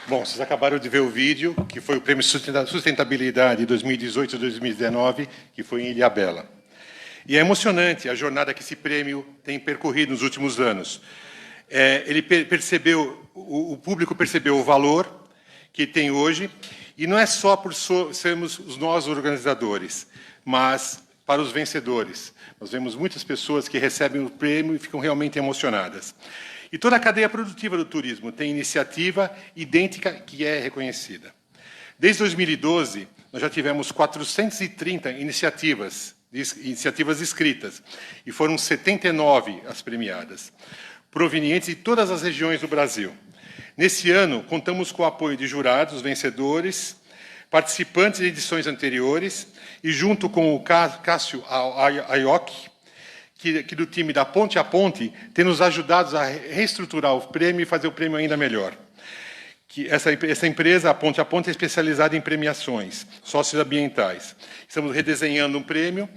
Bom, vocês acabaram de ver o vídeo, que foi o Prêmio Sustentabilidade 2018 e 2019, que foi em Ilhabela. E é emocionante a jornada que esse prêmio tem percorrido nos últimos anos. O público percebeu o valor que tem hoje, e não é só por sermos nós organizadores, mas para os vencedores. Nós vemos muitas pessoas que recebem o prêmio e ficam realmente emocionadas. E toda a cadeia produtiva do turismo tem iniciativa idêntica que é reconhecida. Desde 2012, nós já tivemos 430 iniciativas escritas, e foram 79 as premiadas, provenientes de todas as regiões do Brasil. Nesse ano, contamos com o apoio de jurados, vencedores, participantes de edições anteriores, e junto com o Cássio Aioc, que do time da Ponte a Ponte, tem nos ajudado a reestruturar o prêmio e fazer o prêmio ainda melhor. Essa empresa, a Ponte, é especializada em premiações socioambientais. Estamos redesenhando um prêmio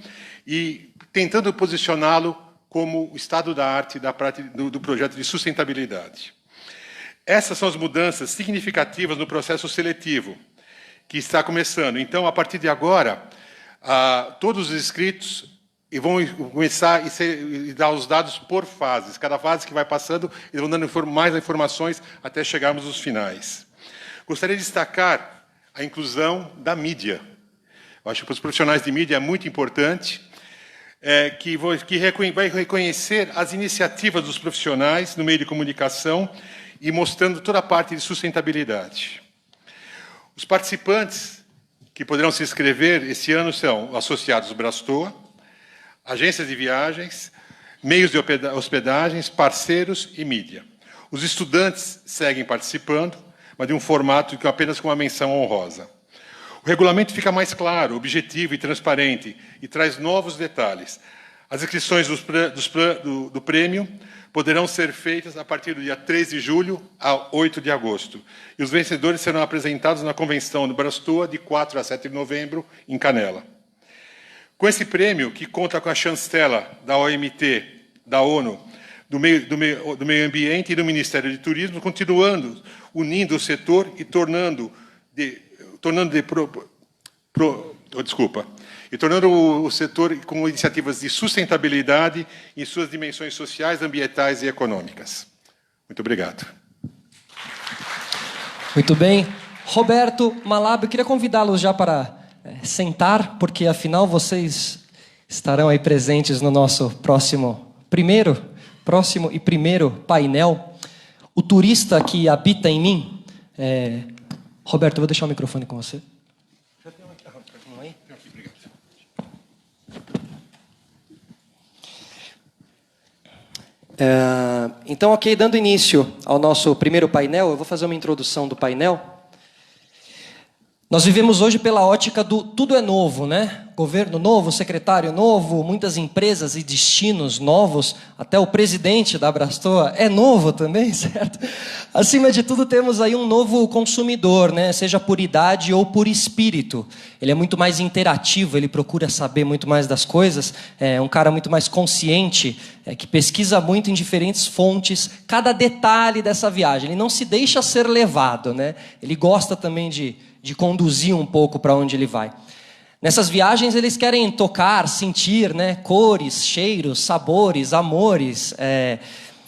e tentando posicioná-lo como o estado da arte do projeto de sustentabilidade. Essas são as mudanças significativas no processo seletivo, que está começando. Então, a partir de agora, todos os inscritos vão começar a dar os dados por fases. Cada fase que vai passando, eles vão dando mais informações até chegarmos aos finais. Gostaria de destacar a inclusão da mídia. Eu acho que para os profissionais de mídia é muito importante, que vai reconhecer as iniciativas dos profissionais no meio de comunicação e mostrando toda a parte de sustentabilidade. Os participantes que poderão se inscrever esse ano são associados Brastoa, agências de viagens, meios de hospedagens, parceiros e mídia. Os estudantes seguem participando, mas de um formato apenas com uma menção honrosa. O regulamento fica mais claro, objetivo e transparente e traz novos detalhes. As inscrições do prêmio poderão ser feitas a partir do dia 3 de julho a 8 de agosto. E os vencedores serão apresentados na convenção do Brastoa de 4 a 7 de novembro, em Canela. Com esse prêmio, que conta com a chancela da OMT, da ONU, do meio ambiente e do Ministério de Turismo, continuando unindo o setor e tornando o setor com iniciativas de sustentabilidade em suas dimensões sociais, ambientais e econômicas. Muito obrigado. Muito bem. Roberto, Malab, eu queria convidá-los já para sentar, porque afinal vocês estarão aí presentes no nosso próximo e primeiro painel. O turista que habita em mim. Roberto, eu vou deixar o microfone com você. Então, ok, dando início ao nosso primeiro painel, eu vou fazer uma introdução do painel. Nós vivemos hoje pela ótica do tudo é novo, né? Governo novo, secretário novo, muitas empresas e destinos novos, até o presidente da Brastoa é novo também, certo? Acima de tudo, temos aí um novo consumidor, né? Seja por idade ou por espírito. Ele é muito mais interativo, ele procura saber muito mais das coisas, é um cara muito mais consciente, que pesquisa muito em diferentes fontes, cada detalhe dessa viagem. Ele não se deixa ser levado, né? Ele gosta também de conduzir um pouco para onde ele vai. Nessas viagens eles querem tocar, sentir, né, cores, cheiros, sabores, amores.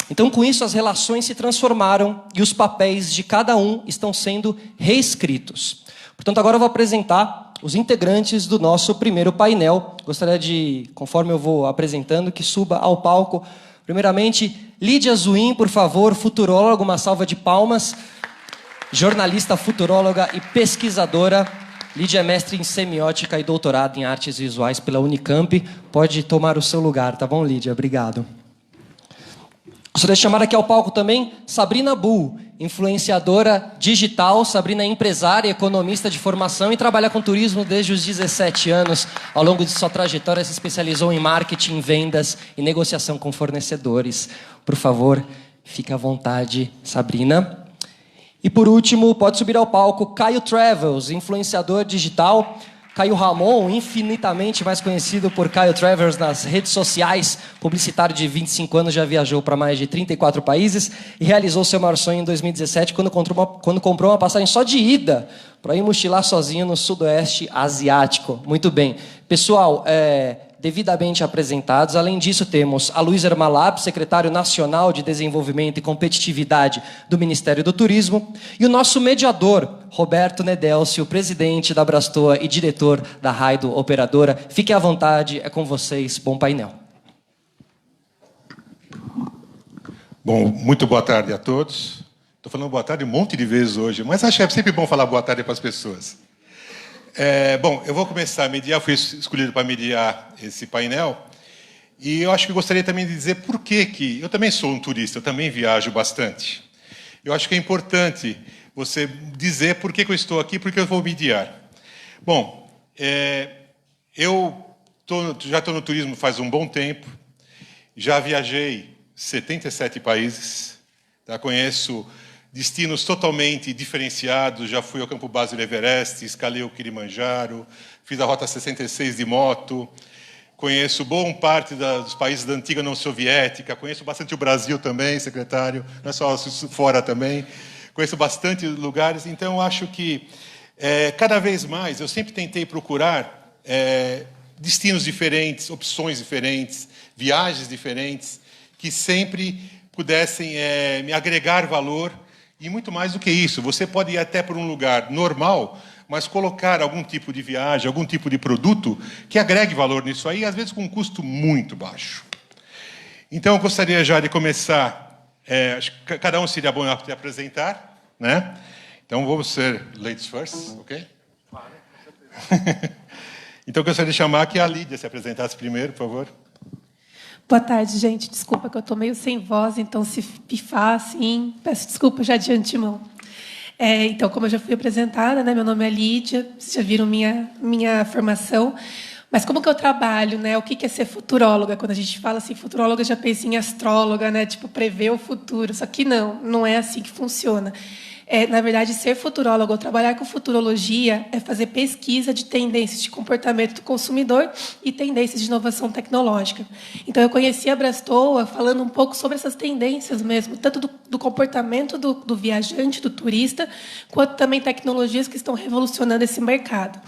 Então com isso as relações se transformaram e os papéis de cada um estão sendo reescritos. Portanto, agora eu vou apresentar os integrantes do nosso primeiro painel. Gostaria de, conforme eu vou apresentando, que suba ao palco. Primeiramente, Lídia Zuin, por favor, futuróloga, uma salva de palmas. Jornalista, futuróloga e pesquisadora. Lídia é mestre em semiótica e doutorado em artes visuais pela Unicamp. Pode tomar o seu lugar, tá bom, Lídia? Obrigado. Gostaria de chamar aqui ao palco também Sabrina Bull, influenciadora digital. Sabrina é empresária, economista de formação e trabalha com turismo desde os 17 anos. Ao longo de sua trajetória, se especializou em marketing, vendas e negociação com fornecedores. Por favor, fique à vontade, Sabrina. E por último, pode subir ao palco Caio Travels, influenciador digital. Caio Ramon, infinitamente mais conhecido por Caio Travers nas redes sociais, publicitário de 25 anos, já viajou para mais de 34 países e realizou seu maior sonho em 2017, quando comprou uma passagem só de ida para ir mochilar sozinho no sudoeste asiático. Muito bem. Pessoal, devidamente apresentados. Além disso, temos a Luiz Ermalab, secretário nacional de Desenvolvimento e Competitividade do Ministério do Turismo, e o nosso mediador, Roberto Nedelcio, presidente da Brastoa e diretor da Raido Operadora. Fiquem à vontade, é com vocês. Bom painel. Bom, muito boa tarde a todos. Estou falando boa tarde um monte de vezes hoje, mas acho que é sempre bom falar boa tarde para as pessoas. Bom, eu vou começar a mediar, fui escolhido para mediar esse painel, e eu acho que gostaria também de dizer por que eu também sou um turista, eu também viajo bastante. Eu acho que é importante você dizer por que eu estou aqui, porque eu vou mediar. Bom, eu já estou no turismo faz um bom tempo, já viajei 77 países, tá? Conheço destinos totalmente diferenciados, já fui ao campo base do Everest, escalei o Kilimanjaro, fiz a Rota 66 de moto, conheço boa parte dos países da antiga União Soviética, conheço bastante o Brasil também, secretário, não é só fora também, conheço bastante lugares, então eu acho que cada vez mais eu sempre tentei procurar destinos diferentes, opções diferentes, viagens diferentes, que sempre pudessem me agregar valor. E muito mais do que isso, você pode ir até por um lugar normal, mas colocar algum tipo de viagem, algum tipo de produto que agregue valor nisso aí, às vezes com um custo muito baixo. Então, eu gostaria já de começar, acho que cada um seria bom se apresentar, né? Então, vamos ser ladies first, ok? Claro, com certeza. Então, eu gostaria de chamar que a Lídia se apresentasse primeiro, por favor. Boa tarde, gente. Desculpa que eu estou meio sem voz, então se pifar, assim, peço desculpa já de antemão. Então, como eu já fui apresentada, né, meu nome é Lídia, vocês já viram minha formação, mas como que eu trabalho, né? O que é ser futuróloga? Quando a gente fala assim, futuróloga, já pensa em astróloga, né? Tipo, prever o futuro. Só que não é assim que funciona. Na verdade, ser futurólogo ou trabalhar com futurologia é fazer pesquisa de tendências de comportamento do consumidor e tendências de inovação tecnológica. Então, eu conheci a Brastoa falando um pouco sobre essas tendências mesmo, tanto do comportamento do viajante, do turista, quanto também tecnologias que estão revolucionando esse mercado.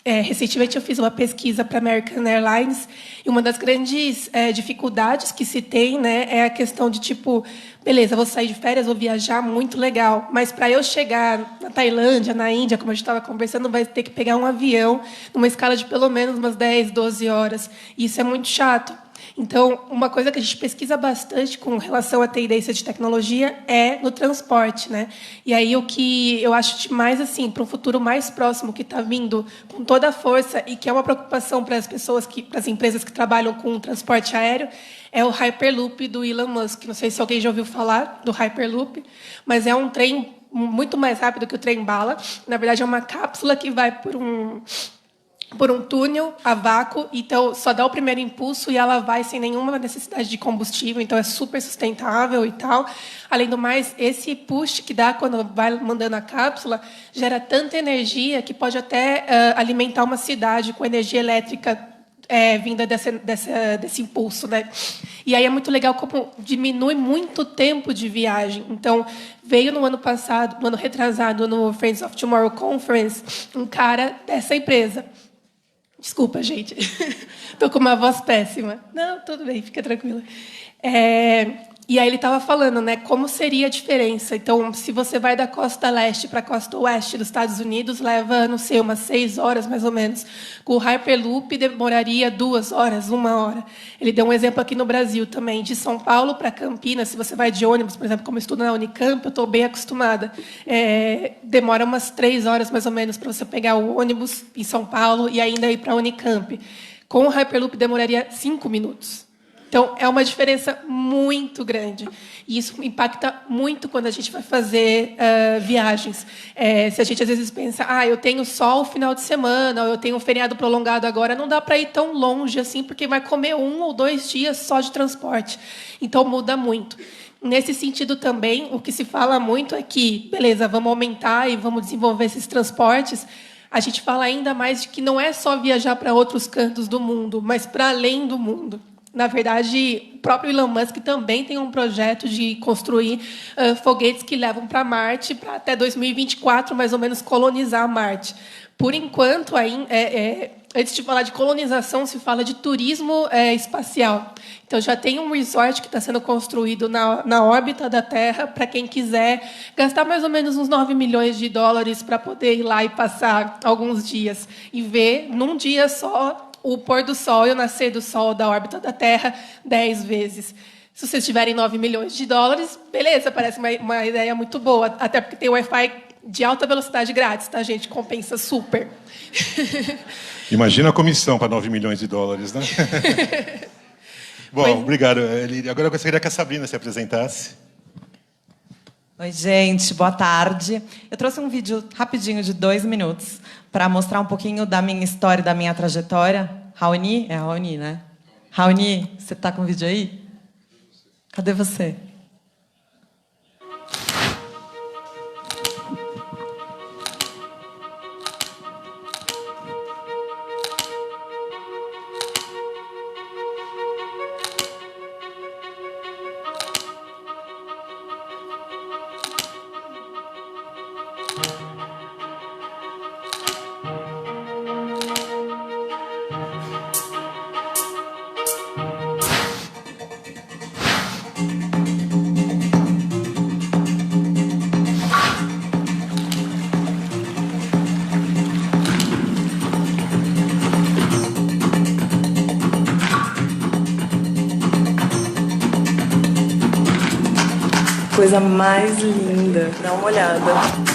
Recentemente, eu fiz uma pesquisa para a American Airlines e uma das grandes dificuldades que se tem, né, é a questão de, tipo, beleza, vou sair de férias, vou viajar, muito legal, mas para eu chegar na Tailândia, na Índia, como a gente estava conversando, vai ter que pegar um avião numa escala de pelo menos umas 10, 12 horas. E isso é muito chato. Então, uma coisa que a gente pesquisa bastante com relação à tendência de tecnologia é no transporte, né? E aí o que eu acho de mais assim para um futuro mais próximo que está vindo com toda a força e que é uma preocupação para as pessoas para as empresas que trabalham com transporte aéreo é o Hyperloop do Elon Musk. Não sei se alguém já ouviu falar do Hyperloop, mas é um trem muito mais rápido que o trem-bala. Na verdade, é uma cápsula que vai por um túnel a vácuo, então só dá o primeiro impulso e ela vai sem nenhuma necessidade de combustível, então é super sustentável e tal. Além do mais, esse push que dá quando vai mandando a cápsula gera tanta energia que pode até alimentar uma cidade com energia elétrica vinda desse impulso, né? E aí é muito legal como diminui muito o tempo de viagem. Então, veio no ano passado, no ano retrasado, no Friends of Tomorrow Conference, um cara dessa empresa. Desculpa, gente. Estou com uma voz péssima. Não, tudo bem, fica tranquila. E aí ele estava falando, né, como seria a diferença. Então, se você vai da costa leste para a costa oeste dos Estados Unidos, leva, não sei, umas 6 horas, mais ou menos. Com o Hyperloop, demoraria 2 horas, 1 hora. Ele deu um exemplo aqui no Brasil também. De São Paulo para Campinas, se você vai de ônibus, por exemplo, como eu estudo na Unicamp, eu estou bem acostumada. Demora umas 3 horas, mais ou menos, para você pegar o ônibus em São Paulo e ainda ir para a Unicamp. Com o Hyperloop, demoraria 5 minutos. Então, é uma diferença muito grande. E isso impacta muito quando a gente vai fazer viagens. Se a gente, às vezes, pensa, eu tenho só o final de semana, ou eu tenho um feriado prolongado agora, não dá para ir tão longe assim, porque vai comer 1 ou 2 dias só de transporte. Então, muda muito. Nesse sentido também, o que se fala muito é que, beleza, vamos aumentar e vamos desenvolver esses transportes. a gente fala ainda mais de que não é só viajar para outros cantos do mundo, mas para além do mundo. Na verdade, o próprio Elon Musk também tem um projeto de construir foguetes que levam para Marte para até 2024, mais ou menos, colonizar Marte. Por enquanto, antes de falar de colonização, se fala de turismo espacial. Então, já tem um resort que está sendo construído na órbita da Terra para quem quiser gastar mais ou menos uns 9 milhões de dólares para poder ir lá e passar alguns dias e ver, num dia só, o pôr do Sol e o nascer do Sol da órbita da Terra 10 vezes. Se vocês tiverem 9 milhões de dólares, beleza, parece uma ideia muito boa, até porque tem Wi-Fi de alta velocidade grátis, tá, gente? Compensa super. Imagina a comissão para 9 milhões de dólares, né? Bom, obrigado. Agora eu gostaria que a Sabrina se apresentasse. Oi, gente, boa tarde. Eu trouxe um vídeo rapidinho de 2 minutos para mostrar um pouquinho da minha história, da minha trajetória. Raoni? É Raoni, né? Raoni, você está com o vídeo aí? Cadê você? Coisa mais linda. Dá uma olhada.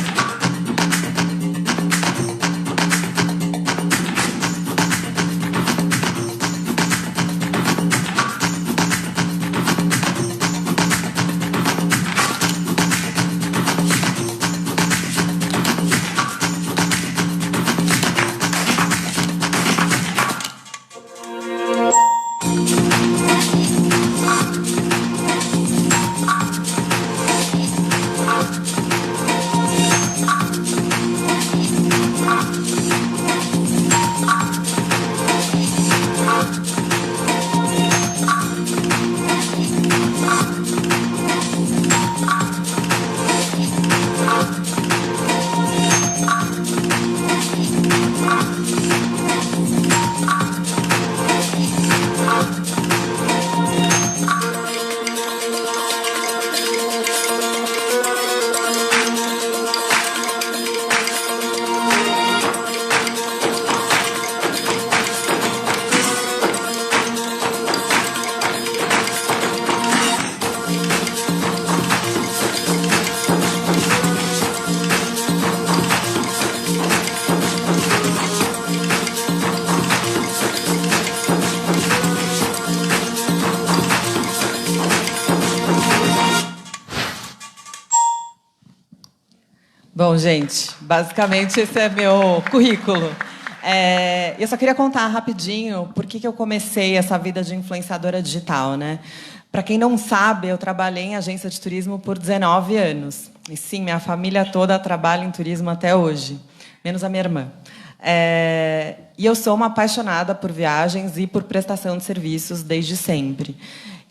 Bom, gente, basicamente esse é meu currículo. Eu só queria contar rapidinho por que eu comecei essa vida de influenciadora digital, né? Para quem não sabe, eu trabalhei em agência de turismo por 19 anos. E sim, minha família toda trabalha em turismo até hoje, menos a minha irmã. E eu sou uma apaixonada por viagens e por prestação de serviços desde sempre.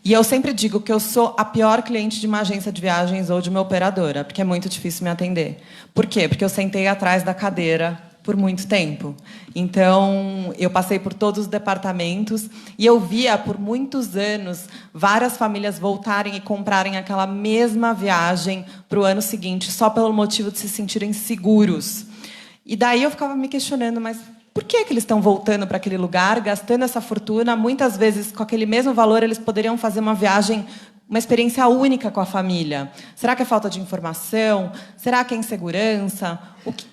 E eu sempre digo que eu sou a pior cliente de uma agência de viagens ou de uma operadora, porque é muito difícil me atender. Por quê? Porque eu sentei atrás da cadeira por muito tempo. Então, eu passei por todos os departamentos e eu via, por muitos anos, várias famílias voltarem e comprarem aquela mesma viagem para o ano seguinte, só pelo motivo de se sentirem seguros. E daí eu ficava me questionando, mas por que eles estão voltando para aquele lugar, gastando essa fortuna? Muitas vezes, com aquele mesmo valor, eles poderiam fazer uma viagem, uma experiência única com a família. Será que é falta de informação? Será que é insegurança?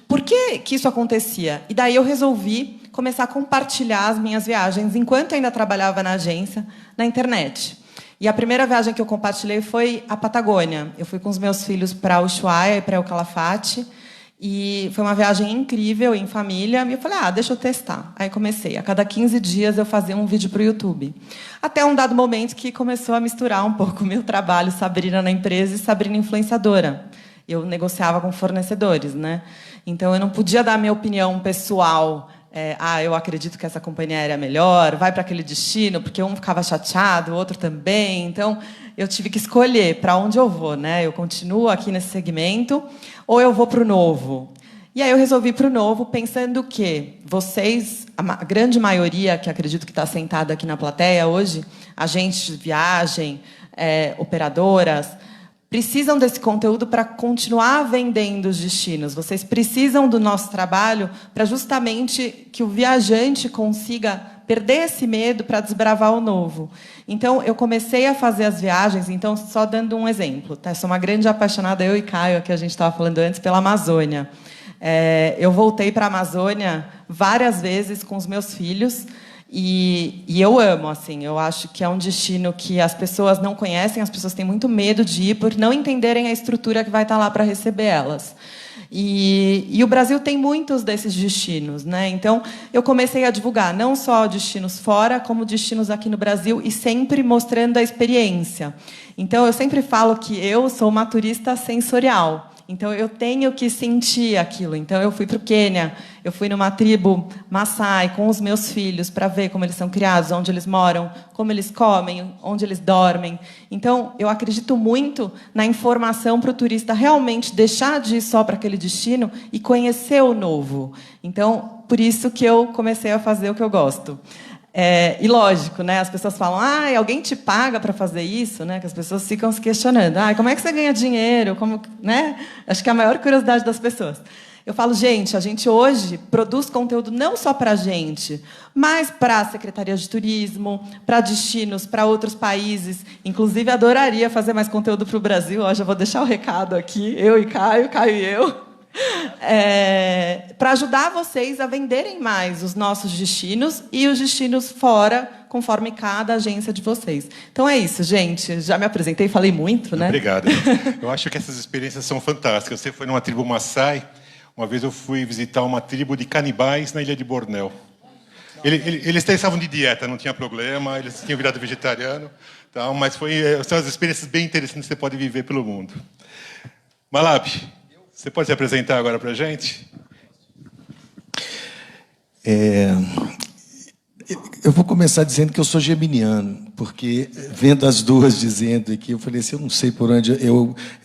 Por que isso acontecia? E daí eu resolvi começar a compartilhar as minhas viagens, enquanto ainda trabalhava na agência, na internet. E a primeira viagem que eu compartilhei foi a Patagônia. Eu fui com os meus filhos para Ushuaia e para El Calafate. E foi uma viagem incrível, em família. E eu falei, deixa eu testar. Aí comecei. A cada 15 dias eu fazia um vídeo para o YouTube. Até um dado momento que começou a misturar um pouco o meu trabalho, Sabrina na empresa e Sabrina influenciadora. Eu negociava com fornecedores, né? Então, eu não podia dar minha opinião pessoal. Eu acredito que essa companhia aérea é melhor, vai para aquele destino, porque um ficava chateado, o outro também. Então, eu tive que escolher para onde eu vou, né? Eu continuo aqui nesse segmento ou eu vou para o novo? E aí eu resolvi para o novo, pensando que vocês, a grande maioria, que acredito que está sentada aqui na plateia hoje, agentes de viagem, operadoras, precisam desse conteúdo para continuar vendendo os destinos. Vocês precisam do nosso trabalho para justamente que o viajante consiga perder esse medo para desbravar o novo. Então, eu comecei a fazer as viagens, então, só dando um exemplo. Tá? Eu sou uma grande apaixonada, eu e Caio, que a gente estava falando antes, pela Amazônia. Eu voltei para a Amazônia várias vezes com os meus filhos e eu amo, assim, eu acho que é um destino que as pessoas não conhecem, as pessoas têm muito medo de ir por não entenderem a estrutura que vai estar lá para receber elas. E o Brasil tem muitos desses destinos, né? Então, eu comecei a divulgar não só destinos fora, como destinos aqui no Brasil, e sempre mostrando a experiência. Então, eu sempre falo que eu sou uma turista sensorial. Então, eu tenho que sentir aquilo. Então, eu fui para o Quênia, eu fui numa tribo Maasai com os meus filhos para ver como eles são criados, onde eles moram, como eles comem, onde eles dormem. Então, eu acredito muito na informação para o turista realmente deixar de ir só para aquele destino e conhecer o novo. Então, por isso que eu comecei a fazer o que eu gosto. E lógico, né? As pessoas falam, alguém te paga para fazer isso, né? Que as pessoas ficam se questionando, como é que você ganha dinheiro? Como, né? Acho que é a maior curiosidade das pessoas. Eu falo, gente, a gente hoje produz conteúdo não só para a gente, mas para a Secretaria de Turismo, para destinos, para outros países. Inclusive, adoraria fazer mais conteúdo para o Brasil. Já vou deixar o recado aqui, eu e Caio e eu. Para ajudar vocês a venderem mais os nossos destinos e os destinos fora, conforme cada agência de vocês. Então é isso, gente. Já me apresentei, falei muito, né? Obrigado. Eu acho que essas experiências são fantásticas. Você foi numa tribo Maasai. Uma vez eu fui visitar uma tribo de canibais na ilha de Bornéu. Eles estavam de dieta, não tinha problema, eles tinham virado vegetariano, tal, mas são as experiências bem interessantes que você pode viver pelo mundo. Malab, você pode se apresentar agora para a gente? Eu vou começar dizendo que eu sou geminiano, porque, vendo as duas dizendo aqui, eu falei assim, eu não sei por onde...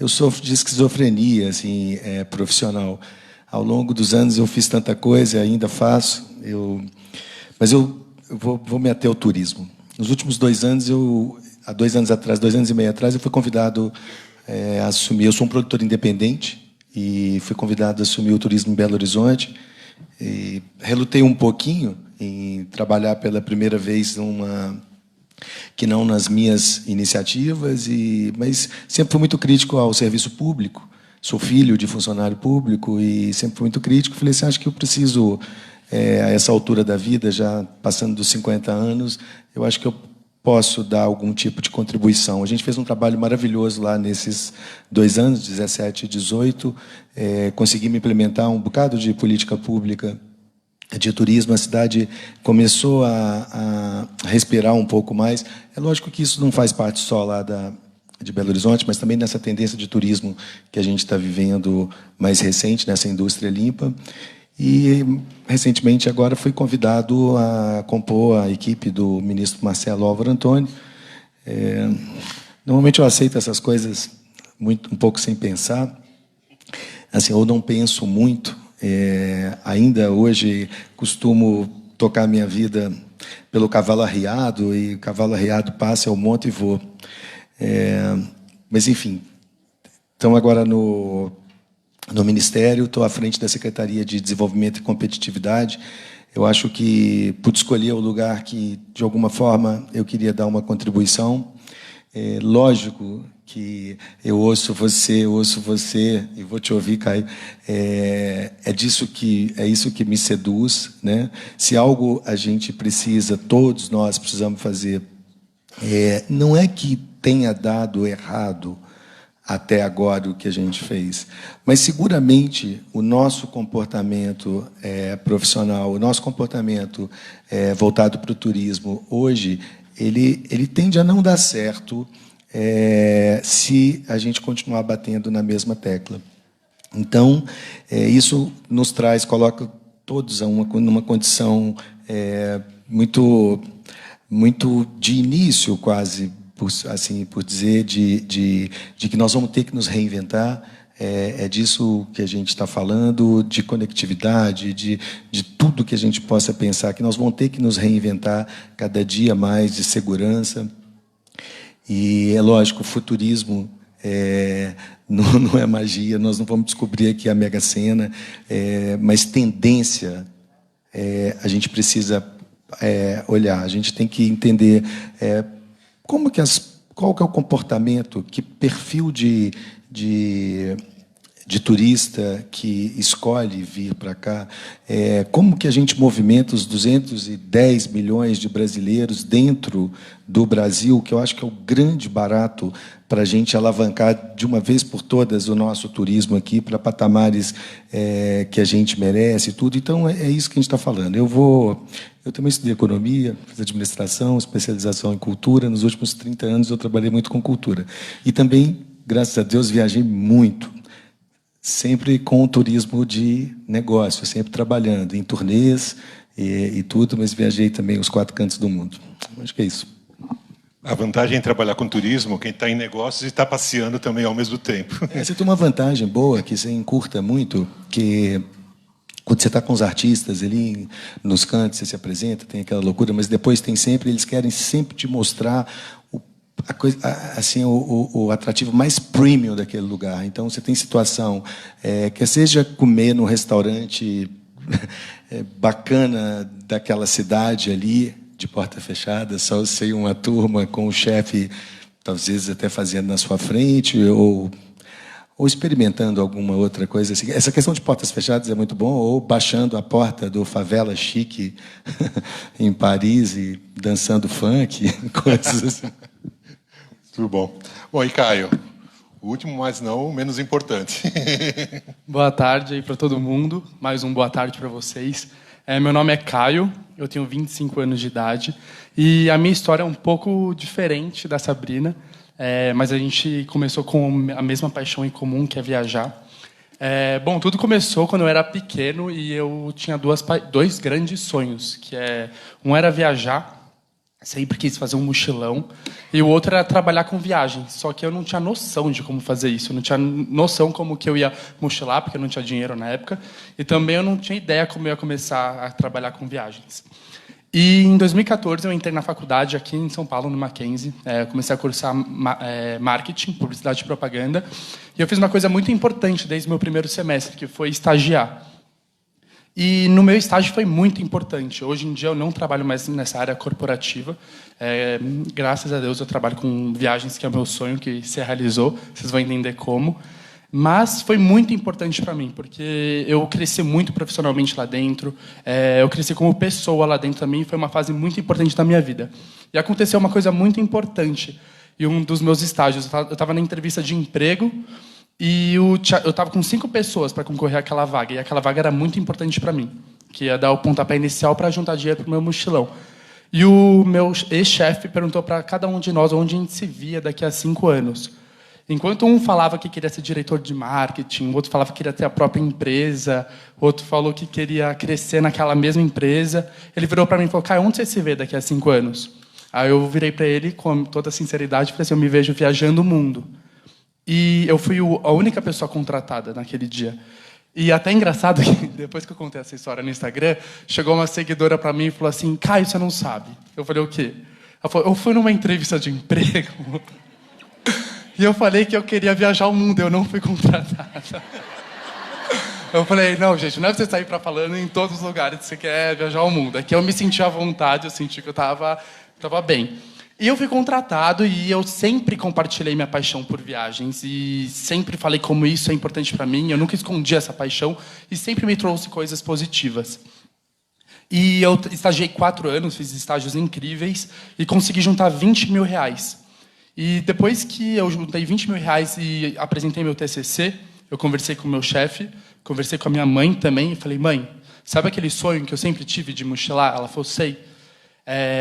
Eu sofro de esquizofrenia assim, profissional. Ao longo dos anos eu fiz tanta coisa, ainda faço, mas eu vou me ater ao turismo. Nos últimos 2 anos, há 2 anos atrás, 2 anos e meio atrás, eu fui convidado a assumir... Eu sou um produtor independente, e fui convidado a assumir o turismo em Belo Horizonte. E relutei um pouquinho em trabalhar pela primeira vez que não nas minhas iniciativas, mas sempre fui muito crítico ao serviço público. Sou filho de funcionário público e sempre fui muito crítico. Falei assim, acho que eu preciso, a essa altura da vida, já passando dos 50 anos, eu acho que eu posso dar algum tipo de contribuição. A gente fez um trabalho maravilhoso lá nesses 2 anos, 17 e 18. Conseguimos implementar um bocado de política pública de turismo. A cidade começou a respirar um pouco mais. É lógico que isso não faz parte só lá de Belo Horizonte, mas também nessa tendência de turismo que a gente está vivendo mais recente, nessa indústria limpa. E, recentemente, agora fui convidado a compor a equipe do ministro Marcelo Álvaro Antônio. Normalmente eu aceito essas coisas um pouco sem pensar, assim, ou não penso muito. Ainda hoje costumo tocar minha vida pelo cavalo arriado, e o cavalo arriado passa, eu monto e vou. Mas, enfim, então agora no Ministério, estou à frente da Secretaria de Desenvolvimento e Competitividade. Eu acho que pude escolher o lugar que, de alguma forma, eu queria dar uma contribuição. Lógico que eu ouço você, e vou te ouvir, Caio. É isso que me seduz, né? Se algo a gente precisa, todos nós precisamos fazer, não é que tenha dado errado até agora o que a gente fez, mas seguramente o nosso comportamento profissional, o nosso comportamento voltado para o turismo hoje, ele tende a não dar certo se a gente continuar batendo na mesma tecla. Então, isso nos traz, coloca todos numa condição muito de início, quase, por dizer, de que nós vamos ter que nos reinventar. É disso que a gente está falando, de conectividade, de tudo que a gente possa pensar, que nós vamos ter que nos reinventar cada dia mais, de segurança. E é lógico, o futurismo não é magia, nós não vamos descobrir aqui a Mega Sena, mas tendência a gente precisa olhar, a gente tem que entender qual que é o comportamento, que perfil de turista que escolhe vir para cá, como que a gente movimenta os 210 milhões de brasileiros dentro do Brasil, que eu acho que é o grande barato para a gente alavancar de uma vez por todas o nosso turismo aqui para patamares que a gente merece e tudo. Então, é isso que a gente está falando. Eu também estudei economia, fiz administração, especialização em cultura. Nos últimos 30 anos eu trabalhei muito com cultura. E também, graças a Deus, viajei muito. Sempre com o turismo de negócio, sempre trabalhando em turnês e tudo, mas viajei também os 4 cantos do mundo. Acho que é isso. A vantagem em trabalhar com turismo, quem está em negócios e está passeando também ao mesmo tempo. Você tem uma vantagem boa, que você encurta muito, que quando você está com os artistas ali nos cantos, você se apresenta, tem aquela loucura, mas depois eles querem sempre te mostrar o atrativo mais premium daquele lugar. Então, você tem situação, quer seja comer no restaurante bacana daquela cidade ali, de porta fechada, só você e uma turma com o chefe, talvez até fazendo na sua frente, ou experimentando alguma outra coisa assim. Essa questão de portas fechadas é muito bom, ou baixando a porta do Favela Chique em Paris e dançando funk, coisas assim. Tudo bom. Bom, e Caio, o último, mas não menos importante. Boa tarde aí para todo mundo. Mais boa tarde para vocês. Meu nome é Caio, eu tenho 25 anos de idade e a minha história é um pouco diferente da Sabrina, mas a gente começou com a mesma paixão em comum, que é viajar. Bom, tudo começou quando eu era pequeno e eu tinha dois grandes sonhos, um era viajar. Sempre quis fazer um mochilão. E o outro era trabalhar com viagens. Só que eu não tinha noção de como fazer isso. Eu não tinha noção como que eu ia mochilar, porque eu não tinha dinheiro na época. E também eu não tinha ideia como eu ia começar a trabalhar com viagens. E em 2014 eu entrei na faculdade aqui em São Paulo, no Mackenzie. Comecei a cursar marketing, publicidade e propaganda. E eu fiz uma coisa muito importante desde o meu primeiro semestre, que foi estagiar. E no meu estágio foi muito importante. Hoje em dia eu não trabalho mais nessa área corporativa. Graças a Deus eu trabalho com viagens, que é o meu sonho, que se realizou. Vocês vão entender como. Mas foi muito importante para mim, porque eu cresci muito profissionalmente lá dentro. Eu cresci como pessoa lá dentro também. Foi uma fase muito importante da minha vida. E aconteceu uma coisa muito importante. Em um dos meus estágios, eu estava na entrevista de emprego. E eu estava com 5 pessoas para concorrer àquela vaga. E aquela vaga era muito importante para mim, que ia dar o pontapé inicial para juntar dinheiro para o meu mochilão. E o meu ex-chefe perguntou para cada um de nós onde a gente se via daqui a 5 anos. Enquanto um falava que queria ser diretor de marketing, o outro falava que queria ter a própria empresa, o outro falou que queria crescer naquela mesma empresa, ele virou para mim e falou: Caio, onde você se vê daqui a 5 anos? Aí eu virei para ele com toda sinceridade e falei assim: eu me vejo viajando o mundo. E eu fui a única pessoa contratada naquele dia. E até engraçado que, depois que eu contei essa história no Instagram, chegou uma seguidora para mim e falou assim: Caio, você não sabe. Eu falei: o quê? Ela falou: eu fui numa entrevista de emprego e eu falei que eu queria viajar o mundo, eu não fui contratada. Eu falei: não, gente, não é pra você sair falando em todos os lugares que você quer viajar o mundo. Aqui eu me senti à vontade, eu senti que eu estava bem. E eu fui contratado e eu sempre compartilhei minha paixão por viagens e sempre falei como isso é importante para mim. Eu nunca escondi essa paixão e sempre me trouxe coisas positivas. E eu estagiei 4 anos, fiz estágios incríveis e consegui juntar R$20 mil. E depois que eu juntei R$20 mil e apresentei meu TCC, eu conversei com o meu chefe, conversei com a minha mãe também e falei: mãe, sabe aquele sonho que eu sempre tive de mochilar? Ela falou: sei.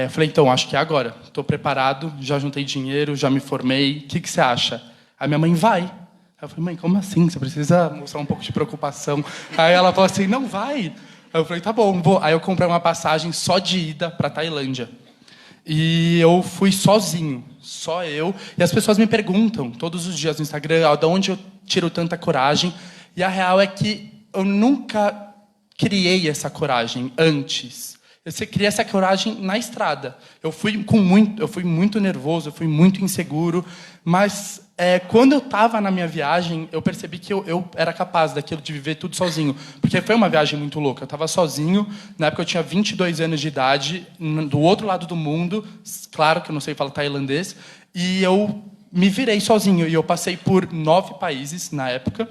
Eu falei: então, acho que é agora. Estou preparado, já juntei dinheiro, já me formei. O que você acha? A minha mãe: vai. Aí eu falei, mãe, como assim? Você precisa mostrar um pouco de preocupação. Aí ela falou assim, não, vai. Aí eu falei, tá bom, vou. Aí eu comprei uma passagem só de ida para Tailândia. E eu fui sozinho, só eu. E as pessoas me perguntam todos os dias no Instagram, de onde eu tiro tanta coragem. E a real é que eu nunca criei essa coragem antes. Eu criei essa coragem na estrada. Eu fui muito nervoso, eu fui muito inseguro, mas quando eu estava na minha viagem, eu percebi que eu era capaz daquilo, de viver tudo sozinho. Porque foi uma viagem muito louca. Eu estava sozinho, na época eu tinha 22 anos de idade, do outro lado do mundo, claro que eu não sei falar tailandês, e eu me virei sozinho. E eu passei por 9 países na época,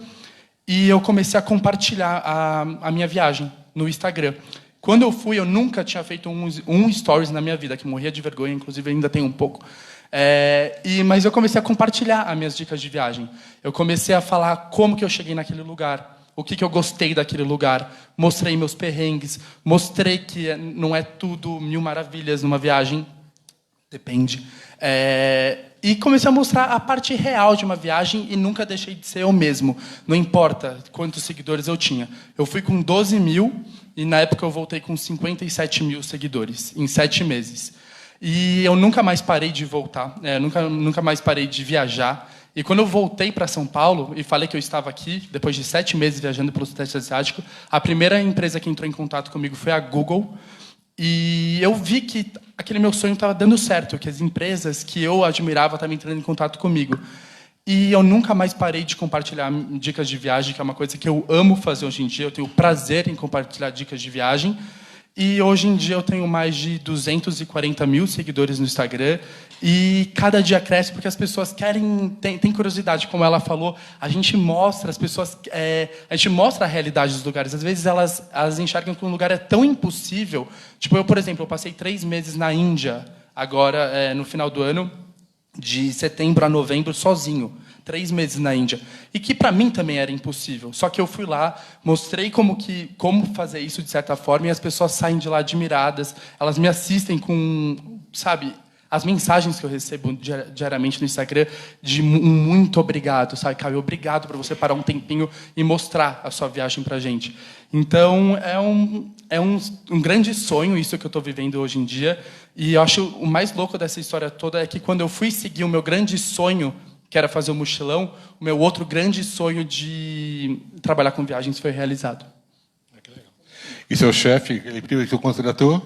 e eu comecei a compartilhar a minha viagem no Instagram. Quando eu fui, eu nunca tinha feito um stories na minha vida, que morria de vergonha, inclusive ainda tenho um pouco. Mas eu comecei a compartilhar as minhas dicas de viagem. Eu comecei a falar como que eu cheguei naquele lugar, o que eu gostei daquele lugar. Mostrei meus perrengues, mostrei que não é tudo mil maravilhas numa viagem. Depende. E comecei a mostrar a parte real de uma viagem e nunca deixei de ser eu mesmo. Não importa quantos seguidores eu tinha. Eu fui com 12 mil e, na época, eu voltei com 57 mil seguidores, em 7 meses. E eu nunca mais parei de voltar, nunca mais parei de viajar. E quando eu voltei para São Paulo e falei que eu estava aqui, depois de 7 meses viajando pelo Sudeste Asiático, a primeira empresa que entrou em contato comigo foi a Google. E eu vi que aquele meu sonho estava dando certo, que as empresas que eu admirava estavam entrando em contato comigo. E eu nunca mais parei de compartilhar dicas de viagem, que é uma coisa que eu amo fazer hoje em dia. Eu tenho prazer em compartilhar dicas de viagem. E hoje em dia eu tenho mais de 240 mil seguidores no Instagram. E cada dia cresce porque as pessoas têm curiosidade. Como ela falou, a gente mostra a gente mostra a realidade dos lugares. Às vezes elas enxergam que um lugar é tão impossível. Tipo, eu, por exemplo, eu passei 3 meses na Índia, agora no final do ano, de setembro a novembro, sozinho. 3 meses na Índia. E que para mim também era impossível. Só que eu fui lá, mostrei como fazer isso de certa forma, e as pessoas saem de lá admiradas. Elas me assistem com, sabe, as mensagens que eu recebo diariamente no Instagram de muito obrigado, sabe, Caio? Obrigado por você parar um tempinho e mostrar a sua viagem pra gente. Então, é um grande sonho isso que eu estou vivendo hoje em dia. E eu acho o mais louco dessa história toda é que quando eu fui seguir o meu grande sonho, que era fazer o mochilão, o meu outro grande sonho de trabalhar com viagens foi realizado. Que legal. E seu chefe, ele te contratou?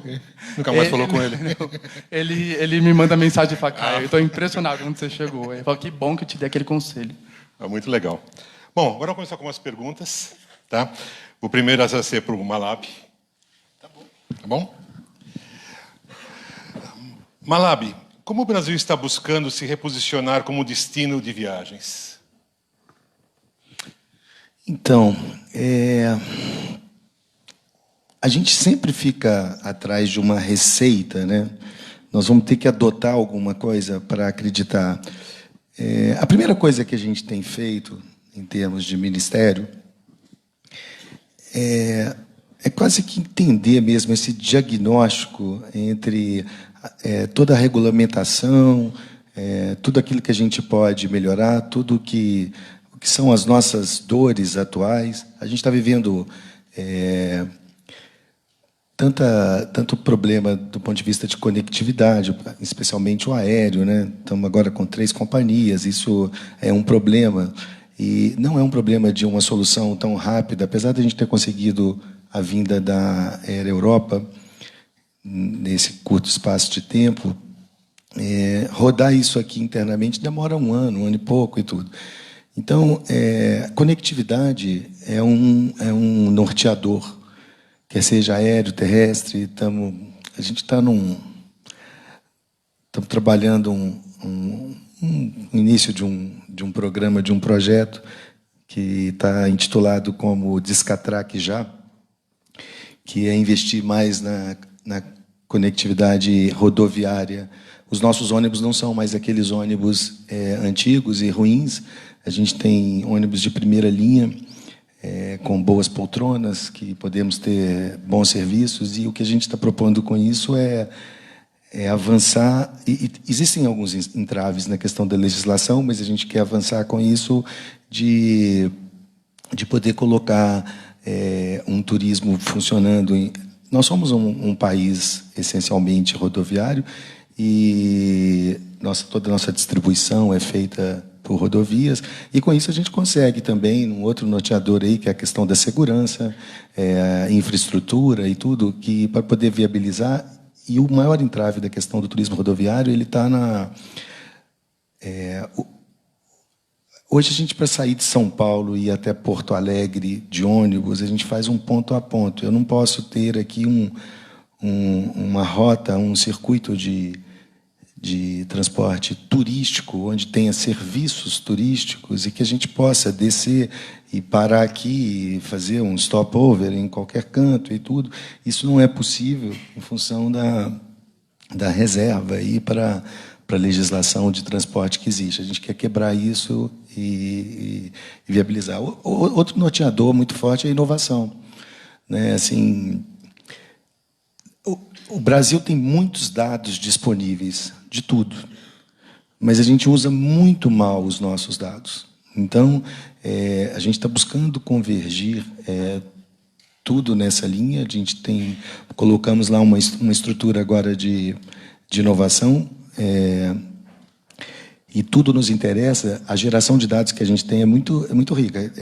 Nunca mais falou com ele? Não, ele me manda mensagem e fala, Caio, eu estou impressionado quando você chegou. Ele fala, que bom que eu te dei aquele conselho. Muito legal. Bom, agora vamos começar com umas perguntas. Tá? O primeiro vai ser para o Malab. Tá bom? Malab, como o Brasil está buscando se reposicionar como destino de viagens? Então, a gente sempre fica atrás de uma receita, né? Nós vamos ter que adotar alguma coisa para acreditar. A primeira coisa que a gente tem feito, em termos de ministério, é quase que entender mesmo esse diagnóstico entre toda a regulamentação, tudo aquilo que a gente pode melhorar, tudo o que são as nossas dores atuais. A gente está vivendo tanto problema do ponto de vista de conectividade, especialmente o aéreo, né? Estamos agora com 3 companhias, isso é um problema. E não é um problema de uma solução tão rápida, apesar de a gente ter conseguido a vinda da Air Europa nesse curto espaço de tempo, rodar isso aqui internamente demora um ano e pouco e tudo. Então, conectividade é um norteador, quer seja aéreo, terrestre. A gente está estamos trabalhando um início de um programa, de um projeto que está intitulado como Descatraque Já, que é investir mais na conectividade rodoviária. Os nossos ônibus não são mais aqueles ônibus antigos e ruins. A gente tem ônibus de primeira linha, com boas poltronas, que podemos ter bons serviços, e o que a gente está propondo com isso é avançar. Existem alguns entraves na questão da legislação, mas a gente quer avançar com isso de poder colocar um turismo funcionando. Nós somos um país essencialmente rodoviário e toda a nossa distribuição é feita por rodovias, e com isso a gente consegue também, um outro norteador aí, que é a questão da segurança, infraestrutura e tudo, que para poder viabilizar. E o maior entrave da questão do turismo rodoviário, ele está na... Hoje, a gente, para sair de São Paulo e ir até Porto Alegre de ônibus, a gente faz um ponto a ponto. Eu não posso ter aqui uma rota, um circuito de transporte turístico, onde tenha serviços turísticos e que a gente possa descer e parar aqui e fazer um stopover em qualquer canto e tudo. Isso não é possível em função da reserva aí para a legislação de transporte que existe. A gente quer quebrar isso e viabilizar. Outro norteador muito forte é a inovação, né? Assim, o Brasil tem muitos dados disponíveis de tudo, mas a gente usa muito mal os nossos dados. Então, a gente está buscando convergir tudo nessa linha. A gente colocamos lá uma estrutura agora de inovação, e tudo nos interessa. A geração de dados que a gente tem é muito rica.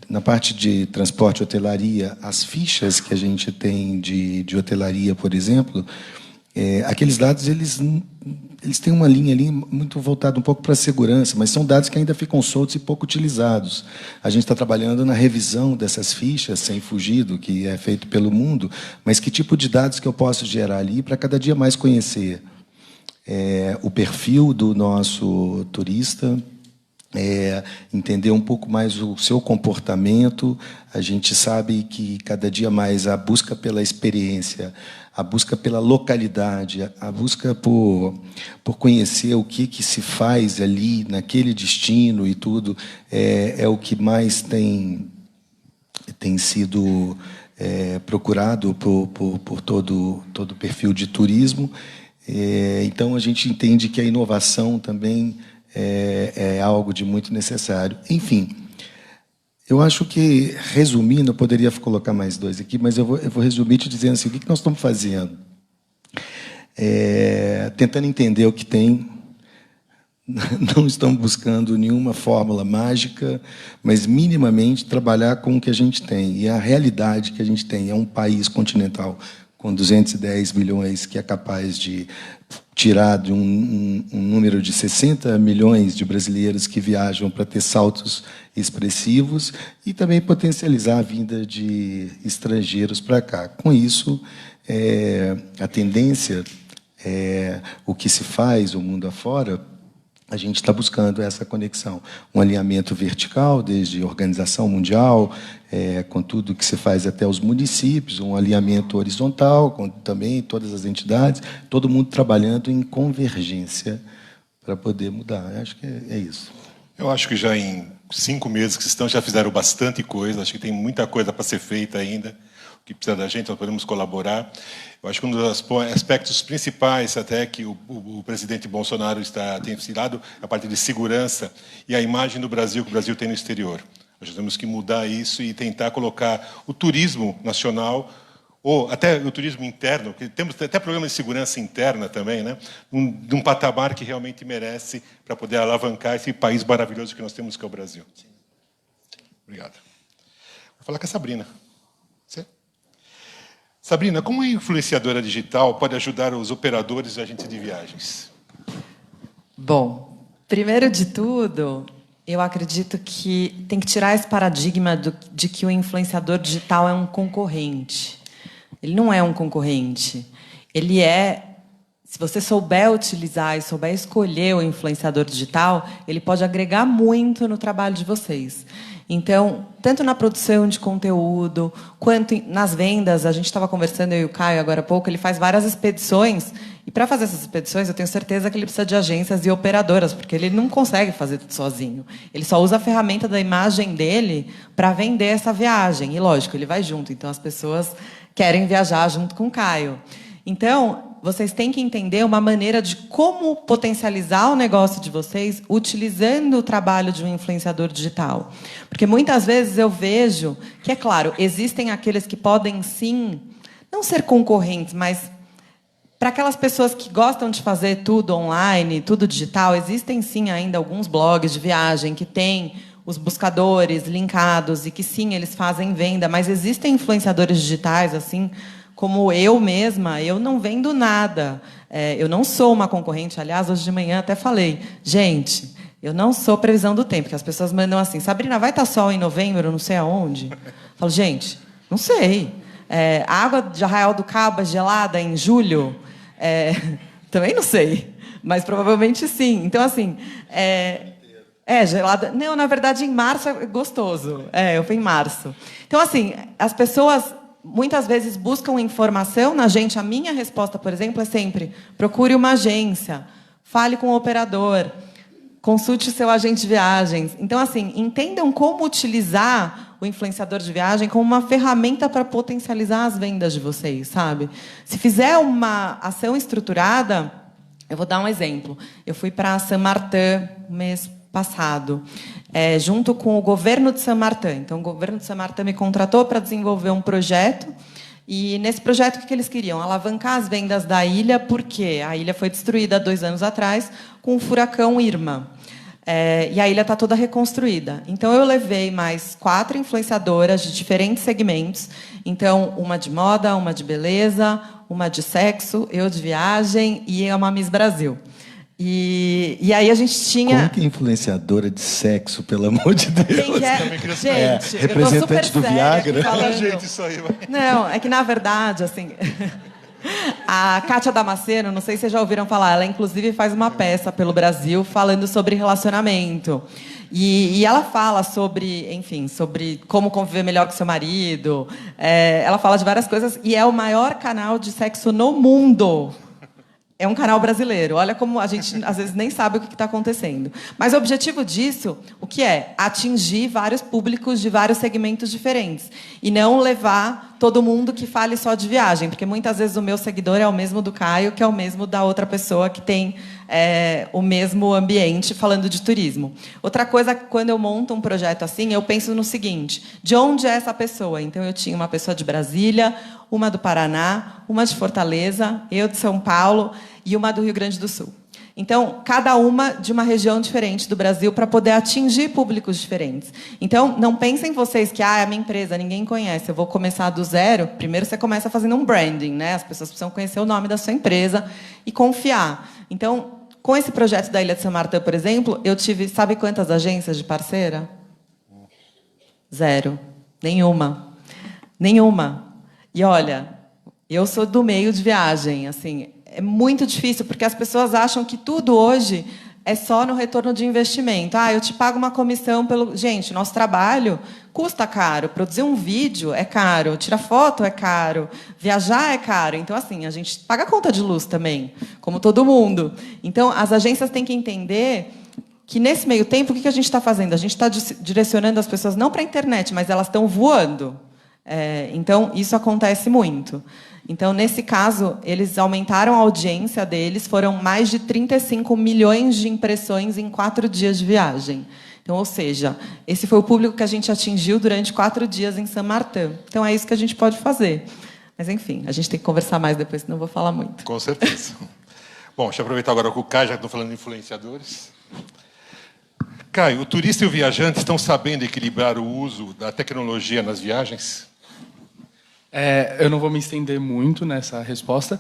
Na parte de transporte e hotelaria, as fichas que a gente tem de hotelaria, por exemplo, aqueles dados eles têm uma linha ali muito voltada um pouco para a segurança, mas são dados que ainda ficam soltos e pouco utilizados. A gente está trabalhando na revisão dessas fichas, sem fugir do que é feito pelo mundo, mas que tipo de dados que eu posso gerar ali para cada dia mais conhecer o perfil do nosso turista, entender um pouco mais o seu comportamento. A gente sabe que cada dia mais a busca pela experiência, a busca pela localidade, a busca por conhecer o que se faz ali naquele destino e tudo, é o que mais tem sido procurado por todo o perfil de turismo. Então, a gente entende que a inovação também é algo de muito necessário. Enfim, eu acho que, resumindo, eu poderia colocar mais dois aqui, mas eu vou resumir te dizendo assim, o que nós estamos fazendo? Tentando entender o que tem. Não estamos buscando nenhuma fórmula mágica, mas minimamente trabalhar com o que a gente tem. E a realidade que a gente tem é um país continental com 210 milhões, que é capaz de tirar de um número de 60 milhões de brasileiros que viajam para ter saltos expressivos e também potencializar a vinda de estrangeiros para cá. Com isso, a tendência, o que se faz o mundo afora, a gente está buscando essa conexão, um alinhamento vertical, desde a Organização Mundial, com tudo que se faz até os municípios, um alinhamento horizontal, com também todas as entidades, todo mundo trabalhando em convergência para poder mudar. Eu acho que é isso. Eu acho que já em 5 meses que estão, já fizeram bastante coisa, acho que tem muita coisa para ser feita ainda, o que precisa da gente, nós podemos colaborar. Eu acho que um dos aspectos principais até que o presidente Bolsonaro tem ensinado é a parte de segurança e a imagem do Brasil que o Brasil tem no exterior. Nós temos que mudar isso e tentar colocar o turismo nacional, ou até o turismo interno, porque temos até problemas de segurança interna também, né? De um patamar que realmente merece para poder alavancar esse país maravilhoso que nós temos, que é o Brasil. Obrigado. Vou falar com a Sabrina. Sabrina, como a influenciadora digital pode ajudar os operadores e agentes de viagens? Bom, primeiro de tudo, eu acredito que tem que tirar esse paradigma de que o influenciador digital é um concorrente. Ele não é um concorrente. Ele se você souber utilizar e souber escolher o influenciador digital, ele pode agregar muito no trabalho de vocês. Então, tanto na produção de conteúdo, quanto nas vendas, a gente estava conversando, eu e o Caio, agora há pouco, ele faz várias expedições, e para fazer essas expedições, eu tenho certeza que ele precisa de agências e operadoras, porque ele não consegue fazer tudo sozinho. Ele só usa a ferramenta da imagem dele para vender essa viagem. E, lógico, ele vai junto, então as pessoas querem viajar junto com o Caio. Então, vocês têm que entender uma maneira de como potencializar o negócio de vocês utilizando o trabalho de um influenciador digital. Porque muitas vezes eu vejo que, é claro, existem aqueles que podem, sim, não ser concorrentes, mas para aquelas pessoas que gostam de fazer tudo online, tudo digital, existem, sim, ainda alguns blogs de viagem que têm os buscadores linkados e que, sim, eles fazem venda, mas existem influenciadores digitais, assim, como eu mesma, eu não vendo nada. Eu não sou uma concorrente. Aliás, hoje de manhã até falei, gente, eu não sou previsão do tempo, porque as pessoas mandam assim, Sabrina, vai estar sol em novembro, não sei aonde? Eu falo, gente, não sei. A água de Arraial do Cabo é gelada em julho? Também não sei, mas provavelmente sim. Então, assim, gelada. Não, na verdade, em março é gostoso. Eu fui em março. Então, assim, as pessoas muitas vezes buscam informação na gente. A minha resposta, por exemplo, é sempre: procure uma agência, fale com o operador, consulte o seu agente de viagens. Então, assim, entendam como utilizar o influenciador de viagem como uma ferramenta para potencializar as vendas de vocês, sabe? Se fizer uma ação estruturada, eu vou dar um exemplo. Eu fui para Saint-Martin mês passado, junto com o governo de Saint-Martin. Então, o governo de Saint-Martin me contratou para desenvolver um projeto. E, nesse projeto, o que eles queriam? Alavancar as vendas da ilha, porque a ilha foi destruída há 2 anos atrás com o furacão Irma. E a ilha está toda reconstruída. Então, eu levei mais 4 influenciadoras de diferentes segmentos. Então, uma de moda, uma de beleza, uma de sexo, eu de viagem e uma Miss Brasil. E aí a gente tinha... Como que é influenciadora de sexo, pelo amor de Deus? Quem que é? Gente, representante do Viagra? Gente, isso aí, vai. Não, é que, na verdade, assim... A Kátia Damasceno, não sei se vocês já ouviram falar, ela, inclusive, faz uma peça pelo Brasil falando sobre relacionamento. E ela fala sobre, enfim, sobre como conviver melhor com seu marido. Ela fala de várias coisas e é o maior canal de sexo no mundo. É um canal brasileiro. Olha como a gente, às vezes, nem sabe o que está acontecendo. Mas o objetivo disso, o que é? Atingir vários públicos de vários segmentos diferentes. E não levar todo mundo que fale só de viagem. Porque, muitas vezes, o meu seguidor é o mesmo do Caio, que é o mesmo da outra pessoa que tem o mesmo ambiente falando de turismo. Outra coisa, quando eu monto um projeto assim, eu penso no seguinte: de onde é essa pessoa? Então, eu tinha uma pessoa de Brasília, uma do Paraná, uma de Fortaleza, eu de São Paulo e uma do Rio Grande do Sul. Então, cada uma de uma região diferente do Brasil para poder atingir públicos diferentes. Então, não pensem vocês que é a minha empresa, ninguém conhece, eu vou começar do zero. Primeiro, você começa fazendo um branding, né? As pessoas precisam conhecer o nome da sua empresa e confiar. Então, com esse projeto da Ilha de Saint-Martin, por exemplo, eu tive, sabe quantas agências de parceira? 0. Nenhuma. Nenhuma. E, olha, eu sou do meio de viagem, assim... É muito difícil, porque as pessoas acham que tudo hoje é só no retorno de investimento. Eu te pago uma comissão pelo... Gente, nosso trabalho custa caro. Produzir um vídeo é caro. Tirar foto é caro. Viajar é caro. Então, assim, a gente paga a conta de luz também, como todo mundo. Então, as agências têm que entender que, nesse meio tempo, o que a gente está fazendo? A gente está direcionando as pessoas não para a internet, mas elas estão voando. Então, isso acontece muito. Então, nesse caso, eles aumentaram a audiência deles, foram mais de 35 milhões de impressões em 4 dias de viagem. Então, ou seja, esse foi o público que a gente atingiu durante 4 dias em Saint-Martin. Então, é isso que a gente pode fazer. Mas, enfim, a gente tem que conversar mais depois, senão eu vou falar muito. Com certeza. Bom, deixa eu aproveitar agora com o Caio, já que estou falando de influenciadores. Caio, o turista e o viajante estão sabendo equilibrar o uso da tecnologia nas viagens? Eu não vou me estender muito nessa resposta.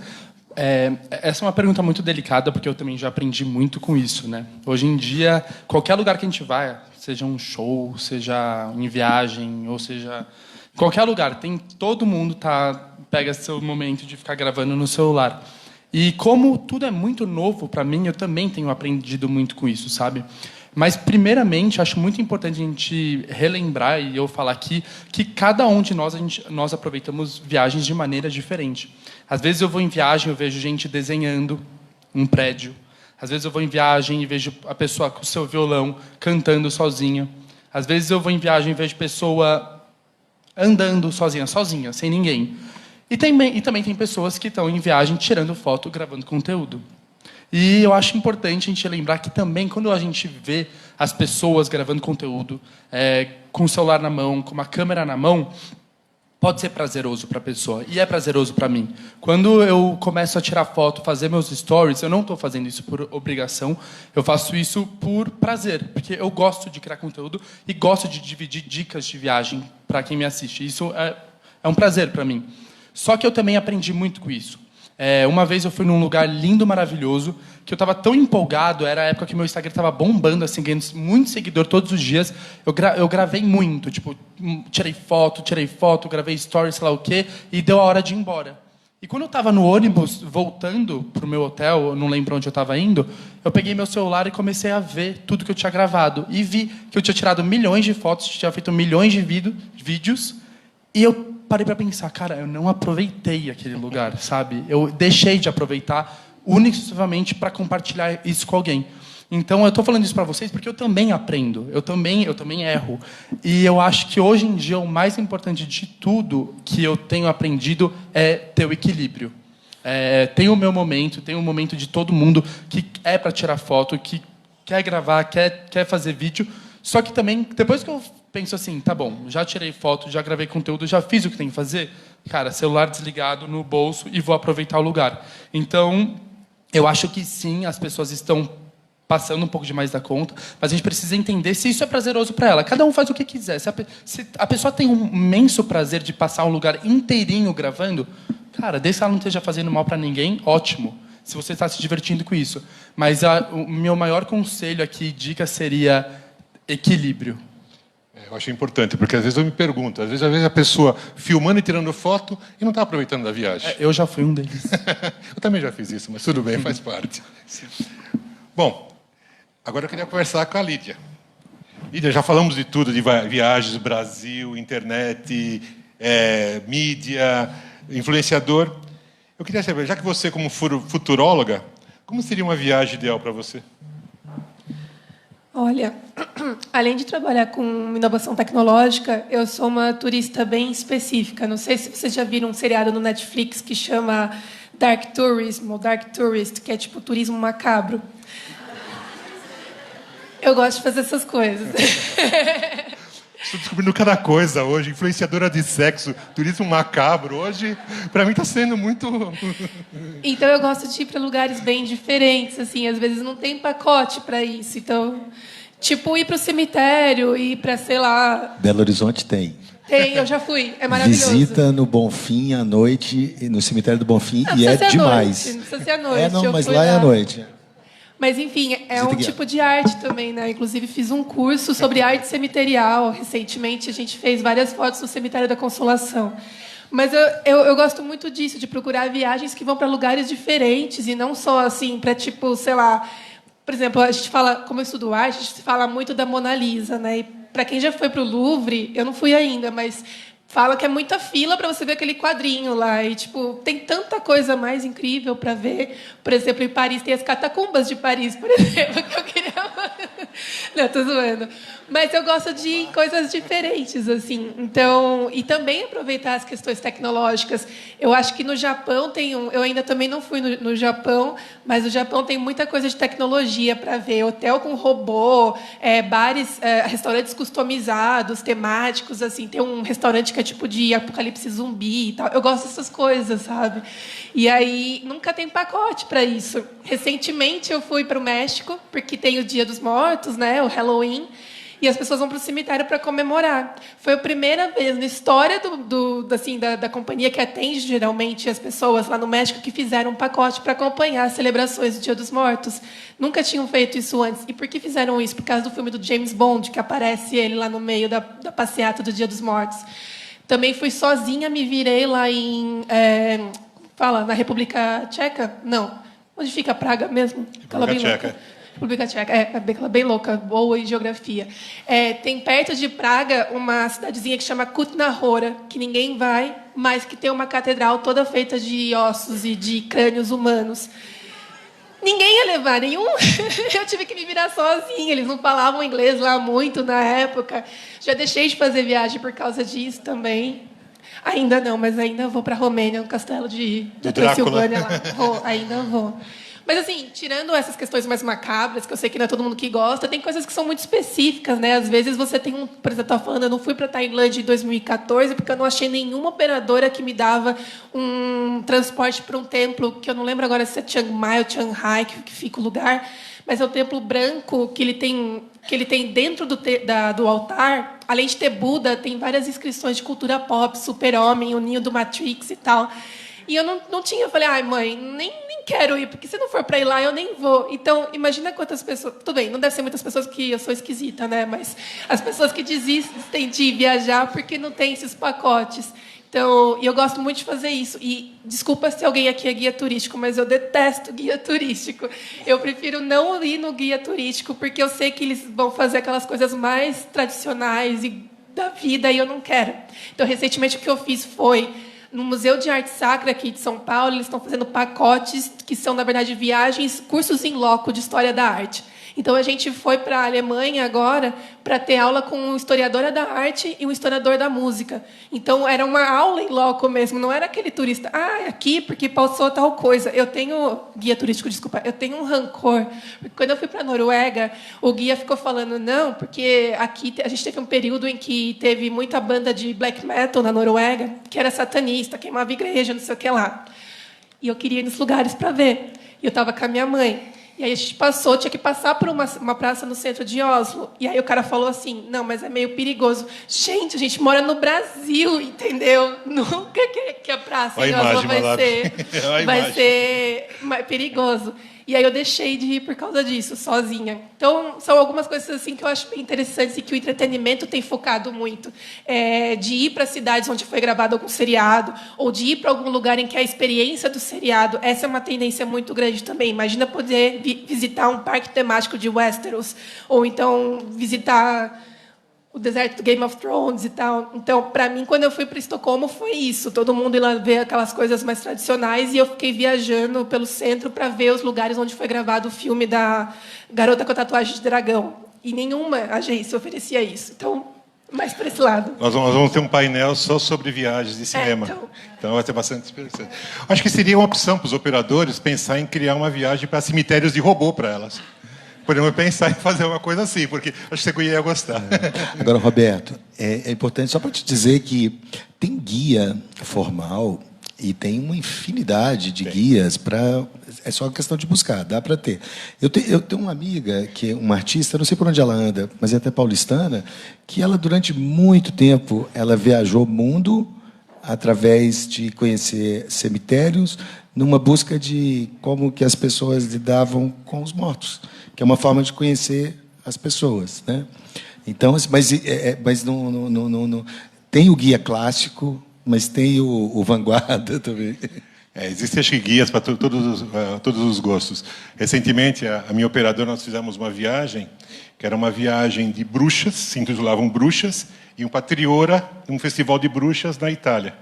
Essa é uma pergunta muito delicada, porque eu também já aprendi muito com isso, né? Hoje em dia, qualquer lugar que a gente vai, seja um show, seja em viagem, ou seja... Qualquer lugar, todo mundo pega seu momento de ficar gravando no celular. E como tudo é muito novo para mim, eu também tenho aprendido muito com isso, sabe? Mas, primeiramente, acho muito importante a gente relembrar, e eu falar aqui, que cada um de nós aproveitamos viagens de maneira diferente. Às vezes eu vou em viagem, eu vejo gente desenhando um prédio. Às vezes eu vou em viagem e vejo a pessoa com o seu violão cantando sozinha. Às vezes eu vou em viagem e vejo pessoa andando sozinha, sem ninguém. E também tem pessoas que estão em viagem tirando foto, gravando conteúdo. E eu acho importante a gente lembrar que também, quando a gente vê as pessoas gravando conteúdo, com o celular na mão, com uma câmera na mão, pode ser prazeroso para a pessoa. E é prazeroso para mim. Quando eu começo a tirar foto, fazer meus stories, eu não estou fazendo isso por obrigação, eu faço isso por prazer. Porque eu gosto de criar conteúdo e gosto de dividir dicas de viagem para quem me assiste. Isso é um prazer para mim. Só que eu também aprendi muito com isso. Uma vez eu fui num lugar lindo, maravilhoso, que eu estava tão empolgado, era a época que meu Instagram estava bombando, assim, ganhando muito seguidor todos os dias. Eu gravei muito, tipo, tirei foto, gravei stories, sei lá o quê, e deu a hora de ir embora. E quando eu estava no ônibus, voltando para o meu hotel, eu não lembro onde eu estava indo, eu peguei meu celular e comecei a ver tudo que eu tinha gravado. E vi que eu tinha tirado milhões de fotos, tinha feito milhões de vídeos, e eu parei para pensar, cara, eu não aproveitei aquele lugar, sabe? Eu deixei de aproveitar única e exclusivamente para compartilhar isso com alguém. Então, eu estou falando isso para vocês porque eu também aprendo, eu também erro. E eu acho que hoje em dia o mais importante de tudo que eu tenho aprendido é ter o equilíbrio. Tem o meu momento, tem o momento de todo mundo que é para tirar foto, que quer gravar, quer fazer vídeo. Só que também, depois que eu penso assim, tá bom, já tirei foto, já gravei conteúdo, já fiz o que tem que fazer, cara, celular desligado no bolso e vou aproveitar o lugar. Então, eu acho que sim, as pessoas estão passando um pouco demais da conta, mas a gente precisa entender se isso é prazeroso para ela. Cada um faz o que quiser. Se a pessoa tem um imenso prazer de passar um lugar inteirinho gravando, cara, desde que ela não esteja fazendo mal para ninguém, ótimo. Se você está se divertindo com isso. Mas o meu maior conselho aqui, dica, seria equilíbrio. Eu acho importante, porque às vezes eu me pergunto, às vezes a pessoa filmando e tirando foto e não está aproveitando da viagem. Eu já fui um deles. Eu também já fiz isso, mas tudo bem, faz parte. Bom, agora eu queria conversar com a Lídia. Lídia, já falamos de tudo, de viagens, Brasil, internet, mídia, influenciador. Eu queria saber, já que você, como futuróloga, como seria uma viagem ideal para você? Olha, além de trabalhar com inovação tecnológica, eu sou uma turista bem específica. Não sei se vocês já viram um seriado no Netflix que chama Dark Tourism, ou Dark Tourist, que é tipo turismo macabro. Eu gosto de fazer essas coisas. Estou descobrindo cada coisa hoje. Influenciadora de sexo, turismo macabro. Hoje, para mim, está sendo muito... Então, eu gosto de ir para lugares bem diferentes. Assim, às vezes não tem pacote para isso. Então, tipo, ir para o cemitério, ir para, sei lá... Belo Horizonte tem. Tem, eu já fui. É maravilhoso. Visita no Bonfim à noite, no cemitério do Bonfim, não e é Noite, demais. não precisa ser à noite. Não, eu mas fui lá é à noite. Mas, enfim, é Visita um guiada. tipo de arte também, né? Inclusive, fiz um curso sobre arte cemiterial. Recentemente, a gente fez várias fotos no Cemitério da Consolação. Mas eu gosto muito disso, de procurar viagens que vão para lugares diferentes e não só, assim, para, tipo, sei lá... Por exemplo, a gente fala, como eu estudo arte, a gente fala muito da Mona Lisa, né? E para quem já foi para o Louvre, eu não fui ainda, mas... Fala que é muita fila para você ver aquele quadrinho lá. E, tipo, tem tanta coisa mais incrível para ver. Por exemplo, em Paris tem as catacumbas de Paris, por exemplo, que eu queria... Não, tô zoando. Mas eu gosto de coisas diferentes, assim. Então, e também aproveitar as questões tecnológicas. Eu acho que no Japão tem um... Eu ainda também não fui no Japão, mas no Japão tem muita coisa de tecnologia para ver. Hotel com robô, bares, restaurantes customizados, temáticos, assim. Tem um restaurante que é tipo de apocalipse zumbi e tal. Eu gosto dessas coisas, sabe? E aí, nunca tem pacote para isso. Recentemente, eu fui para o México, porque tem o Dia dos Mortos, né? O Halloween. E as pessoas vão para o cemitério para comemorar. Foi a primeira vez na história da companhia que atende geralmente as pessoas lá no México que fizeram um pacote para acompanhar as celebrações do Dia dos Mortos. Nunca tinham feito isso antes. E por que fizeram isso? Por causa do filme do James Bond, que aparece ele lá no meio da passeata do Dia dos Mortos. Também fui sozinha, me virei lá na República Tcheca? Não. Onde fica Praga mesmo? República Tcheca. República Tcheca, bem louca, boa em geografia. Tem perto de Praga uma cidadezinha que chama Kutna Hora, que ninguém vai, mas que tem uma catedral toda feita de ossos e de crânios humanos. Ninguém ia levar nenhum. Eu tive que me virar sozinha. Eles não falavam inglês lá muito na época. Já deixei de fazer viagem por causa disso também. Ainda não, mas ainda vou para a Romênia, no castelo da Drácula. Transilvânia lá. Ainda vou. Mas, assim, tirando essas questões mais macabras, que eu sei que não é todo mundo que gosta, tem coisas que são muito específicas, né? Às vezes você tem por exemplo, eu estava falando, eu não fui para a Tailândia em 2014 porque eu não achei nenhuma operadora que me dava um transporte para um templo, que eu não lembro agora se é Chiang Mai ou Chiang Rai, que fica o lugar, mas é o templo branco que ele tem dentro do altar, além de ter Buda, tem várias inscrições de cultura pop, Super-Homem, o Ninho do Matrix e tal. E eu não tinha, eu falei, ai, mãe, nem quero ir, porque se não for para ir lá, eu nem vou. Então, imagina quantas pessoas... Tudo bem, não deve ser muitas pessoas que eu sou esquisita, né? Mas as pessoas que desistem de viajar porque não tem esses pacotes. Então, eu gosto muito de fazer isso. E desculpa se alguém aqui é guia turístico, mas eu detesto guia turístico. Eu prefiro não ir no guia turístico, porque eu sei que eles vão fazer aquelas coisas mais tradicionais e da vida, e eu não quero. Então, recentemente, o que eu fiz foi... No Museu de Arte Sacra aqui de São Paulo, eles estão fazendo pacotes que são, na verdade, viagens, cursos em loco de História da Arte. Então, a gente foi para a Alemanha agora para ter aula com uma historiadora da arte e um historiador da música. Então, era uma aula em loco mesmo, não era aquele turista, aqui porque passou tal coisa. Eu tenho... Guia turístico, desculpa. Eu tenho um rancor. Porque quando eu fui para a Noruega, o guia ficou falando, não, porque aqui a gente teve um período em que teve muita banda de black metal na Noruega, que era satanista, queimava igreja, não sei o que lá. E eu queria ir nos lugares para ver. E eu estava com a minha mãe. E aí a gente tinha que passar por uma praça no centro de Oslo. E aí o cara falou assim, não, mas é meio perigoso. Gente, a gente mora no Brasil, entendeu? Nunca que a praça em Oslo vai ser perigoso. E aí eu deixei de ir por causa disso, sozinha. Então, são algumas coisas assim que eu acho bem interessantes e que o entretenimento tem focado muito. De ir para cidades onde foi gravado algum seriado, ou de ir para algum lugar em que a experiência do seriado, essa é uma tendência muito grande também. Imagina poder visitar um parque temático de Westeros, ou então visitar o deserto do Game of Thrones e tal. Então, para mim, quando eu fui para Estocolmo, foi isso. Todo mundo ia lá ver aquelas coisas mais tradicionais e eu fiquei viajando pelo centro para ver os lugares onde foi gravado o filme da Garota com a Tatuagem de Dragão. E nenhuma agência oferecia isso. Então, mais para esse lado. Nós vamos ter um painel só sobre viagens de cinema. Então vai ser bastante interessante. Acho que seria uma opção para os operadores pensar em criar uma viagem para cemitérios de robô para elas. Podemos pensar em fazer uma coisa assim, porque acho que você ia gostar. Agora, Roberto, é importante só para te dizer que tem guia formal e tem uma infinidade de guias para... É só questão de buscar, dá para ter. Eu tenho uma amiga, que é uma artista, não sei por onde ela anda, mas é até paulistana, que ela, durante muito tempo, ela viajou o mundo através de conhecer cemitérios, numa busca de como que as pessoas lidavam com os mortos, que é uma forma de conhecer as pessoas, né? Então, mas não tem o guia clássico, mas tem o vanguarda também. Existem, acho que, guias para todos os gostos. Recentemente, a minha operadora, nós fizemos uma viagem, que era uma viagem de bruxas, se intitulavam Bruxas, e para Triora, um festival de bruxas na Itália.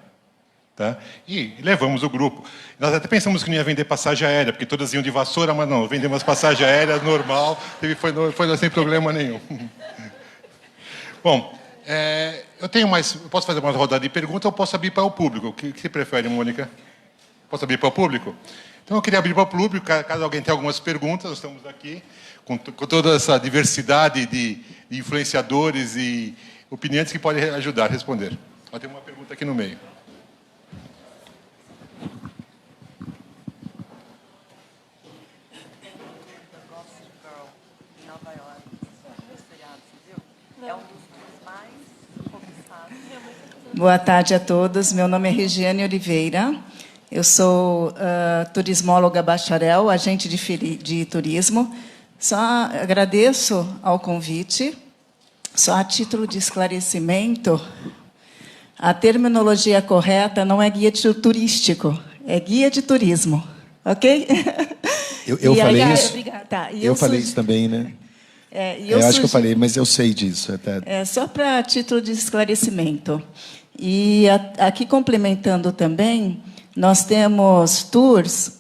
Tá? E levamos o grupo. Nós até pensamos que não ia vender passagem aérea, porque todas iam de vassoura, mas não, vendemos passagem aérea normal, foi sem problema nenhum. Bom, eu posso fazer uma rodada de perguntas ou posso abrir para o público? O que você prefere, Mônica? Posso abrir para o público? Então, eu queria abrir para o público, caso alguém tenha algumas perguntas, nós estamos aqui com toda essa diversidade de influenciadores e opiniões que podem ajudar a responder. Tem uma pergunta aqui no meio. Boa tarde a todos. Meu nome é Regiane Oliveira. Eu sou turismóloga bacharel, agente de turismo. Só agradeço ao convite. Só a título de esclarecimento, a terminologia correta não é guia turístico, é guia de turismo. Ok? Eu falei aí, isso. obrigada. Tá, eu falei isso também, né? Eu acho que eu falei, mas eu sei disso. Só para título de esclarecimento. E aqui complementando também, nós temos tours,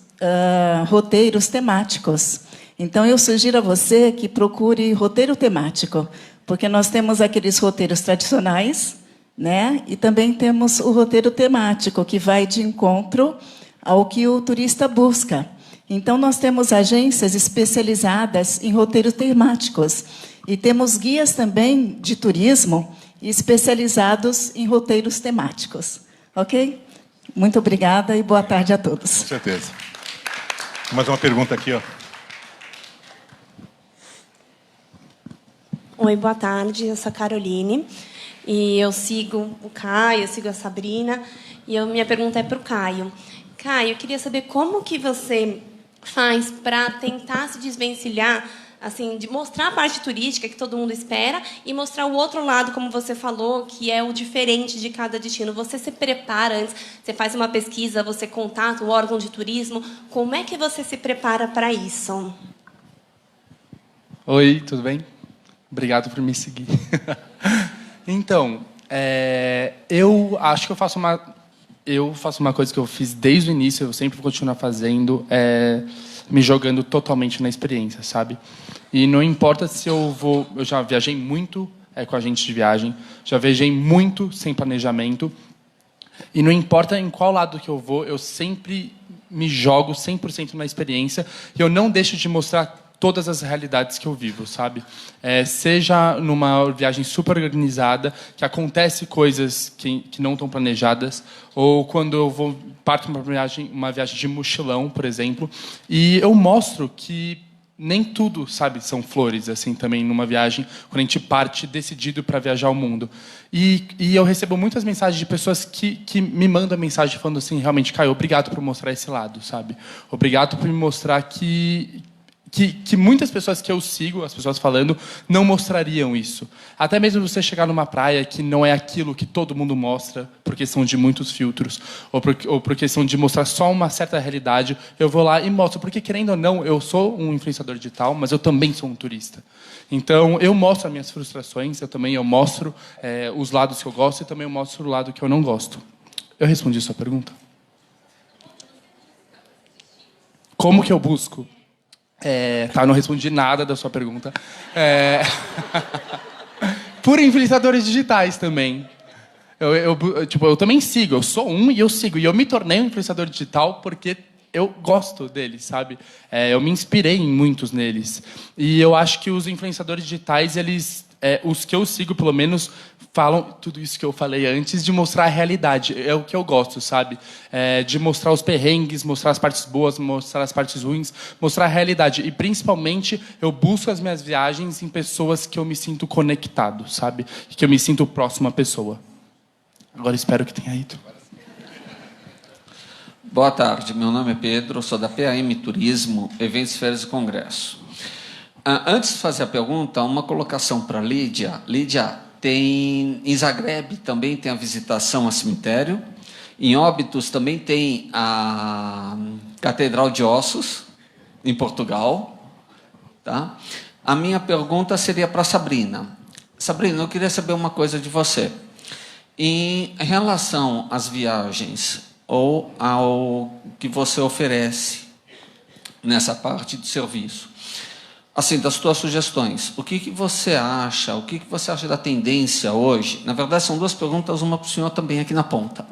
roteiros temáticos. Então, eu sugiro a você que procure roteiro temático, porque nós temos aqueles roteiros tradicionais, né? E também temos o roteiro temático, que vai de encontro ao que o turista busca. Então, nós temos agências especializadas em roteiros temáticos e temos guias também de turismo especializados em roteiros temáticos. Ok? Muito obrigada e boa tarde a todos. Com certeza. Mais uma pergunta aqui, ó. Oi, boa tarde. Eu sou a Caroline e eu sigo o Caio, eu sigo a Sabrina e minha pergunta é para o Caio. Caio, eu queria saber como que você faz para tentar se desvencilhar, assim, de mostrar a parte turística que todo mundo espera e mostrar o outro lado, como você falou, que é o diferente de cada destino. Você se prepara antes, você faz uma pesquisa, você contata o órgão de turismo. Como é que você se prepara para isso? Oi, tudo bem? Obrigado por me seguir. Então, eu acho que eu faço uma coisa que eu fiz desde o início, eu sempre vou continuar fazendo, me jogando totalmente na experiência, sabe? E não importa se eu já viajei muito com agente de viagem, já viajei muito sem planejamento, e não importa em qual lado que eu vou, eu sempre me jogo 100% na experiência, e eu não deixo de mostrar todas as realidades que eu vivo, sabe? Seja numa viagem super organizada, que acontece coisas que não estão planejadas, ou quando eu parto uma viagem de mochilão, por exemplo, e eu mostro que nem tudo, sabe, são flores, assim, também numa viagem, quando a gente parte decidido para viajar ao mundo. E eu recebo muitas mensagens de pessoas que me mandam mensagem falando assim, realmente, Caio, obrigado por mostrar esse lado, sabe? Obrigado por me mostrar que muitas pessoas que eu sigo, as pessoas falando, não mostrariam isso. Até mesmo você chegar numa praia que não é aquilo que todo mundo mostra, por questão de muitos filtros, ou por questão de mostrar só uma certa realidade, eu vou lá e mostro. Porque, querendo ou não, eu sou um influenciador digital, mas eu também sou um turista. Então, eu mostro as minhas frustrações, eu mostro os lados que eu gosto e também eu mostro o lado que eu não gosto. Eu respondi a sua pergunta? Como que eu busco? Não respondi nada da sua pergunta. Por influenciadores digitais também. Eu também sigo. Eu sou um e eu sigo. E eu me tornei um influenciador digital porque eu gosto deles, sabe? Eu me inspirei em muitos neles. E eu acho que os influenciadores digitais, os que eu sigo, pelo menos, falam tudo isso que eu falei antes, de mostrar a realidade. É o que eu gosto, sabe? De mostrar os perrengues, mostrar as partes boas, mostrar as partes ruins, mostrar a realidade. E, principalmente, eu busco as minhas viagens em pessoas que eu me sinto conectado, sabe? Que eu me sinto próximo à pessoa. Agora, espero que tenha ido. Boa tarde, meu nome é Pedro, sou da PAM Turismo, Eventos, Feiras e Congresso. Antes de fazer a pergunta, uma colocação para a Lídia. Lídia, em Zagreb também tem a visitação a cemitério, em Óbidos também tem a Catedral de Ossos, em Portugal. Tá? A minha pergunta seria para a Sabrina. Sabrina, eu queria saber uma coisa de você. Em relação às viagens ou ao que você oferece nessa parte de serviço, assim, das tuas sugestões, o que você acha, o que você acha da tendência hoje? Na verdade, são duas perguntas, uma para o senhor também aqui na ponta.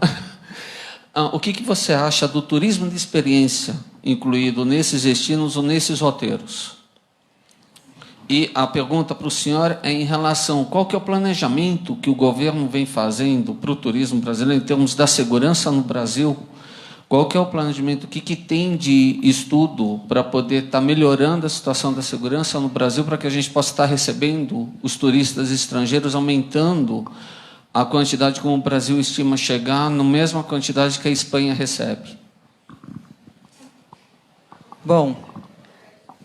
O que você acha do turismo de experiência incluído nesses destinos ou nesses roteiros? E a pergunta para o senhor é em relação, qual que é o planejamento que o governo vem fazendo para o turismo brasileiro em termos da segurança no Brasil? Qual que é o planejamento, o que tem de estudo para poder estar melhorando a situação da segurança no Brasil, para que a gente possa estar recebendo os turistas estrangeiros, aumentando a quantidade como o Brasil estima chegar, na mesma quantidade que a Espanha recebe? Bom,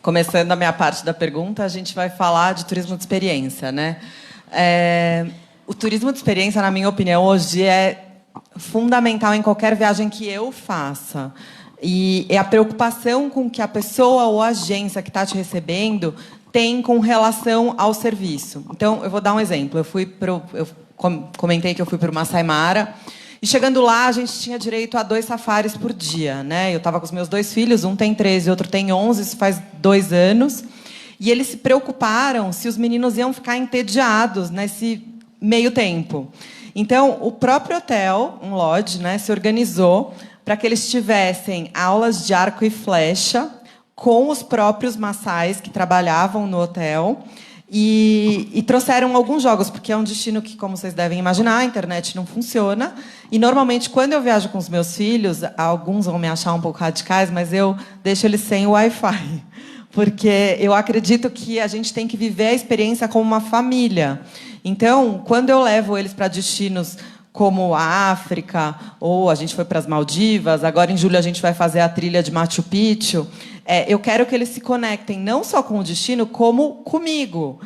começando a minha parte da pergunta, a gente vai falar de turismo de experiência, né? O turismo de experiência, na minha opinião, hoje é fundamental em qualquer viagem que eu faça. E é a preocupação com que a pessoa ou a agência que está te recebendo tem com relação ao serviço. Então, eu vou dar um exemplo. Eu comentei que eu fui para o Masai Mara, e chegando lá, a gente tinha direito a 2 safaris por dia, né? Eu estava com os meus 2 filhos, um tem 13, outro tem 11, isso faz 2 anos. E eles se preocuparam se os meninos iam ficar entediados nesse meio tempo. Então, o próprio hotel, um lodge, né, se organizou para que eles tivessem aulas de arco e flecha com os próprios maçais que trabalhavam no hotel. E trouxeram alguns jogos, porque é um destino que, como vocês devem imaginar, a internet não funciona. E, normalmente, quando eu viajo com os meus filhos, alguns vão me achar um pouco radicais, mas eu deixo eles sem o Wi-Fi. Porque eu acredito que a gente tem que viver a experiência como uma família. Então, quando eu levo eles para destinos como a África, ou a gente foi para as Maldivas, agora em julho a gente vai fazer a trilha de Machu Picchu, eu quero que eles se conectem não só com o destino, como comigo,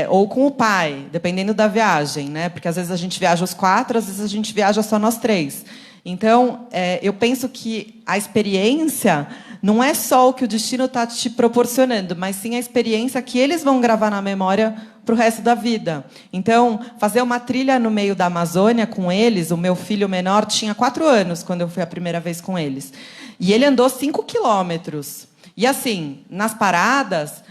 ou com o pai, dependendo da viagem, né? Porque às vezes a gente viaja os 4, às vezes a gente viaja só nós 3. Então, eu penso que a experiência não é só o que o destino está te proporcionando, mas sim a experiência que eles vão gravar na memória para o resto da vida. Então, fazer uma trilha no meio da Amazônia com eles, o meu filho menor tinha 4 anos quando eu fui a primeira vez com eles. E ele andou 5 quilômetros. E, assim, nas paradas,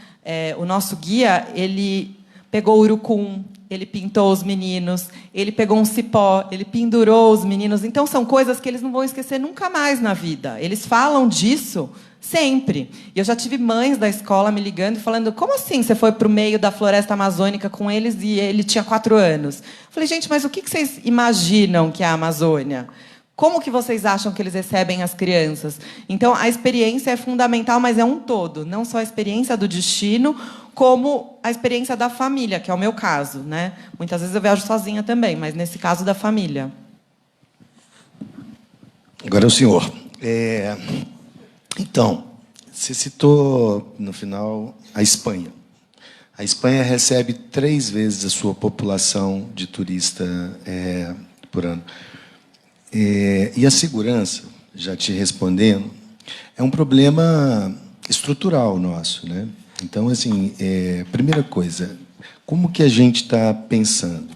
o nosso guia, ele pegou o urucum, ele pintou os meninos, ele pegou um cipó, ele pendurou os meninos. Então, são coisas que eles não vão esquecer nunca mais na vida. Eles falam disso sempre. E eu já tive mães da escola me ligando e falando: como assim você foi para o meio da floresta amazônica com eles e ele tinha 4 anos? Eu falei: gente, mas o que vocês imaginam que é a Amazônia? Como que vocês acham que eles recebem as crianças? Então, a experiência é fundamental, mas é um todo. Não só a experiência do destino, como a experiência da família, que é o meu caso, né? Muitas vezes eu viajo sozinha também, mas nesse caso da família. Agora é o senhor. Então, você citou, no final, a Espanha. A Espanha recebe 3 vezes a sua população de turista por ano. E a segurança, já te respondendo, é um problema estrutural nosso, né? Então, assim, primeira coisa, como que a gente está pensando?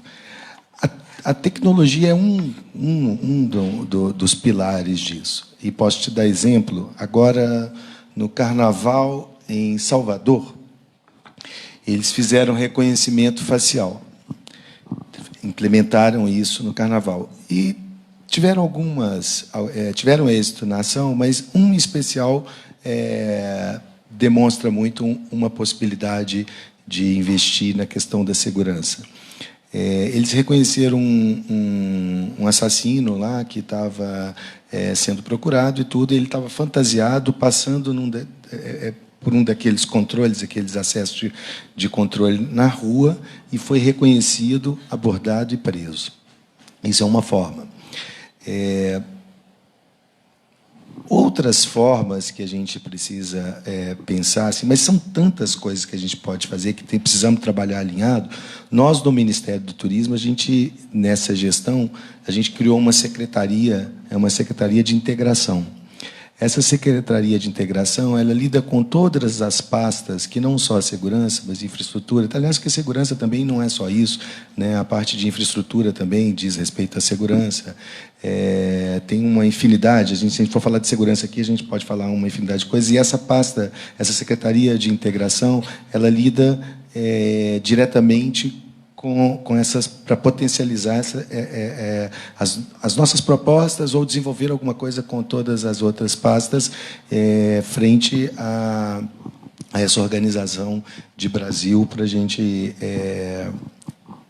A tecnologia é dos pilares disso. E posso te dar exemplo. Agora, no Carnaval, em Salvador, eles fizeram reconhecimento facial. Implementaram isso no Carnaval. E tiveram êxito na ação, mas um especial demonstra muito uma possibilidade de investir na questão da segurança. Eles reconheceram um assassino lá que estava sendo procurado e tudo. Ele estava fantasiado, passando por um daqueles controles, aqueles acessos de controle na rua, e foi reconhecido, abordado e preso. Isso é uma forma. Outras formas que a gente precisa pensar, assim, mas são tantas coisas que a gente pode fazer que precisamos trabalhar alinhado. Nós, do Ministério do Turismo, nessa gestão, a gente criou uma secretaria de integração. Essa secretaria de integração, ela lida com todas as pastas, que não só a segurança, mas a infraestrutura. Aliás, que a segurança também não é só isso, né? A parte de infraestrutura também diz respeito à segurança. Tem uma infinidade, se a gente for falar de segurança aqui, a gente pode falar uma infinidade de coisas. E essa pasta, essa secretaria de integração, ela lida diretamente com essas, para potencializar as nossas propostas ou desenvolver alguma coisa com todas as outras pastas frente a essa organização de Brasil, para a gente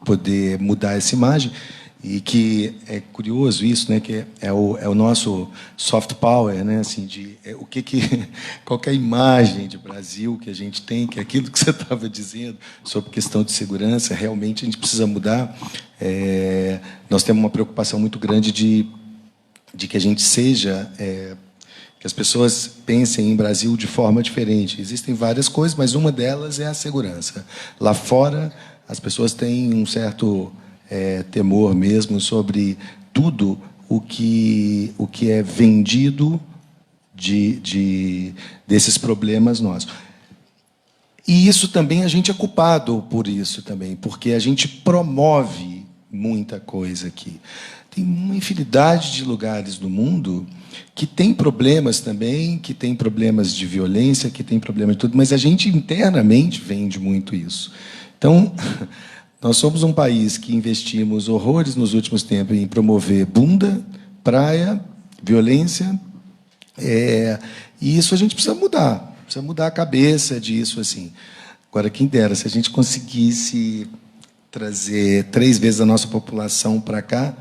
poder mudar essa imagem. E que é curioso isso, né? Que é o nosso soft power, né? Assim, qual que é a imagem de Brasil que a gente tem, que é aquilo que você estava dizendo sobre questão de segurança. Realmente a gente precisa mudar. Nós temos uma preocupação muito grande de que a gente seja, que as pessoas pensem em Brasil de forma diferente. Existem várias coisas, mas uma delas é a segurança. Lá fora, as pessoas têm um certo temor mesmo sobre tudo o que é vendido desses problemas nossos. E isso também, a gente é culpado por isso também, porque a gente promove muita coisa aqui. Tem uma infinidade de lugares do mundo que tem problemas também, que tem problemas de violência, que tem problemas de tudo, mas a gente internamente vende muito isso. Então, Nós somos um país que investimos horrores nos últimos tempos em promover bunda, praia, violência, e isso a gente precisa mudar a cabeça disso, assim. Agora, quem dera, se a gente conseguisse trazer 3 vezes a nossa população para cá,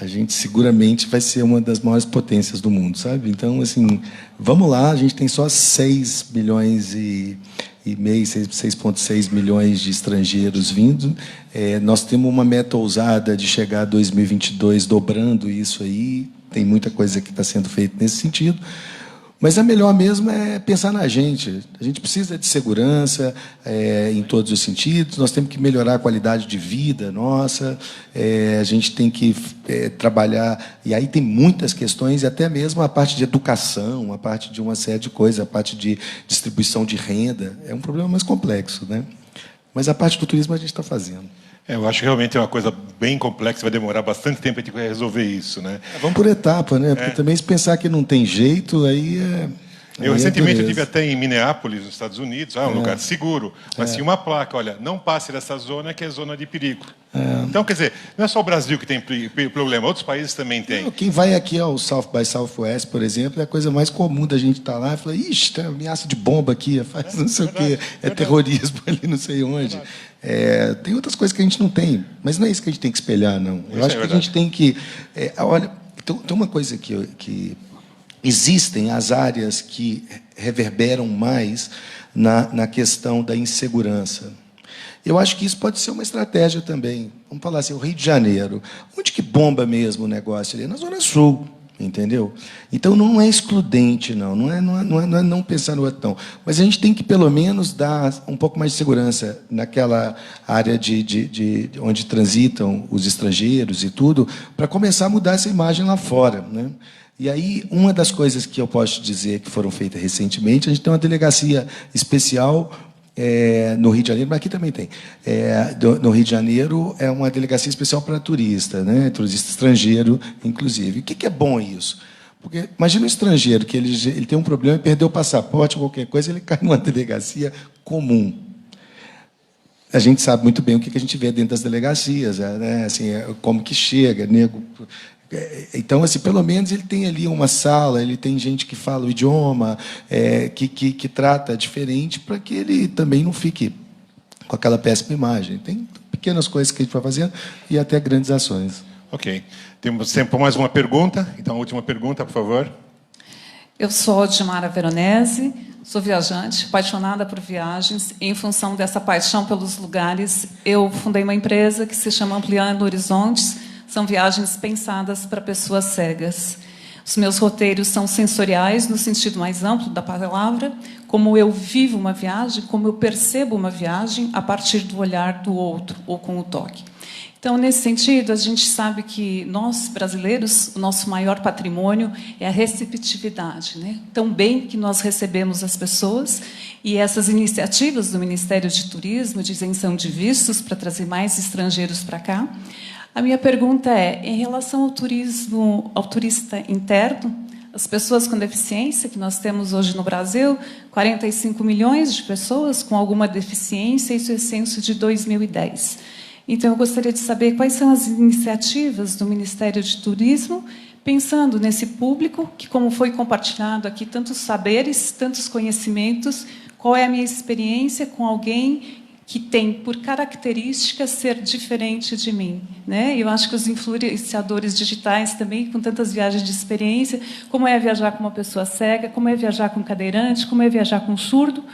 a gente seguramente vai ser uma das maiores potências do mundo, sabe? Então, assim, vamos lá, a gente tem só 6 milhões e meio, 6,6 milhões de estrangeiros vindo. Nós temos uma meta ousada de chegar a 2022 dobrando isso aí. Tem muita coisa que está sendo feita nesse sentido. Mas a melhor mesmo é pensar na gente. A gente precisa de segurança em todos os sentidos. Nós temos que melhorar a qualidade de vida nossa. A gente tem que trabalhar. E aí tem muitas questões, e até mesmo a parte de educação, a parte de uma série de coisas, a parte de distribuição de renda. É um problema mais complexo, né? Mas a parte do turismo a gente está fazendo. Eu acho que realmente é uma coisa bem complexa, vai demorar bastante tempo para a gente resolver isso, né? Vamos por etapa, né? Porque também se pensar que não tem jeito, aí Eu recentemente estive até em Minneapolis, nos Estados Unidos, um lugar seguro, mas tinha uma placa, olha, não passe dessa zona que é zona de perigo. Então, quer dizer, não é só o Brasil que tem problema, outros países também têm. Quem vai aqui ao South by Southwest, por exemplo, é a coisa mais comum da gente estar lá e falar, ixi, tem ameaça de bomba aqui, faz não sei o quê, terrorismo ali não sei onde. Tem outras coisas que a gente não tem, mas não é isso que a gente tem que espelhar, não. Eu acho que a gente tem que... olha, tem uma coisa que existem as áreas que reverberam mais na questão da insegurança. Eu acho que isso pode ser uma estratégia também. Vamos falar assim, o Rio de Janeiro. Onde que bomba mesmo o negócio ali? Na Zona Sul, entendeu? Então, não é excludente, não. Não é não pensar no outro, não. Mas a gente tem que, pelo menos, dar um pouco mais de segurança naquela área de onde transitam os estrangeiros e tudo, para começar a mudar essa imagem lá fora, né? E aí, uma das coisas que eu posso dizer que foram feitas recentemente, a gente tem uma delegacia especial no Rio de Janeiro, mas aqui também tem. No Rio de Janeiro é uma delegacia especial para turista, né? Turista estrangeiro, inclusive. O que é bom isso? Porque imagina um estrangeiro que ele tem um problema e perdeu o passaporte ou qualquer coisa, ele cai numa delegacia comum. A gente sabe muito bem o que a gente vê dentro das delegacias, né? Assim, como que chega, nego. Então, assim, pelo menos ele tem ali uma sala, ele tem gente que fala o idioma, que trata diferente, para que ele também não fique com aquela péssima imagem. Tem pequenas coisas que a gente vai fazendo e até grandes ações. Ok. Temos tempo para mais uma pergunta. Então, a última pergunta, por favor. Eu sou Dimara Veronese, sou viajante, apaixonada por viagens. E, em função dessa paixão pelos lugares, eu fundei uma empresa que se chama Ampliando Horizontes. São viagens pensadas para pessoas cegas. Os meus roteiros são sensoriais, no sentido mais amplo da palavra, como eu vivo uma viagem, como eu percebo uma viagem a partir do olhar do outro, ou com o toque. Então, nesse sentido, a gente sabe que nós, brasileiros, o nosso maior patrimônio é a receptividade, né? Tão bem que nós recebemos as pessoas, e essas iniciativas do Ministério de Turismo, de isenção de vistos, para trazer mais estrangeiros para cá. A minha pergunta é, em relação ao turismo, ao turista interno, as pessoas com deficiência, que nós temos hoje no Brasil, 45 milhões de pessoas com alguma deficiência, isso é censo de 2010. Então, eu gostaria de saber quais são as iniciativas do Ministério de Turismo, pensando nesse público, que, como foi compartilhado aqui, tantos saberes, tantos conhecimentos, qual é a minha experiência com alguém que tem, por característica, ser diferente de mim, né? Eu acho que os influenciadores digitais também, com tantas viagens de experiência, como é viajar com uma pessoa cega, como é viajar com cadeirante, como é viajar com surdo,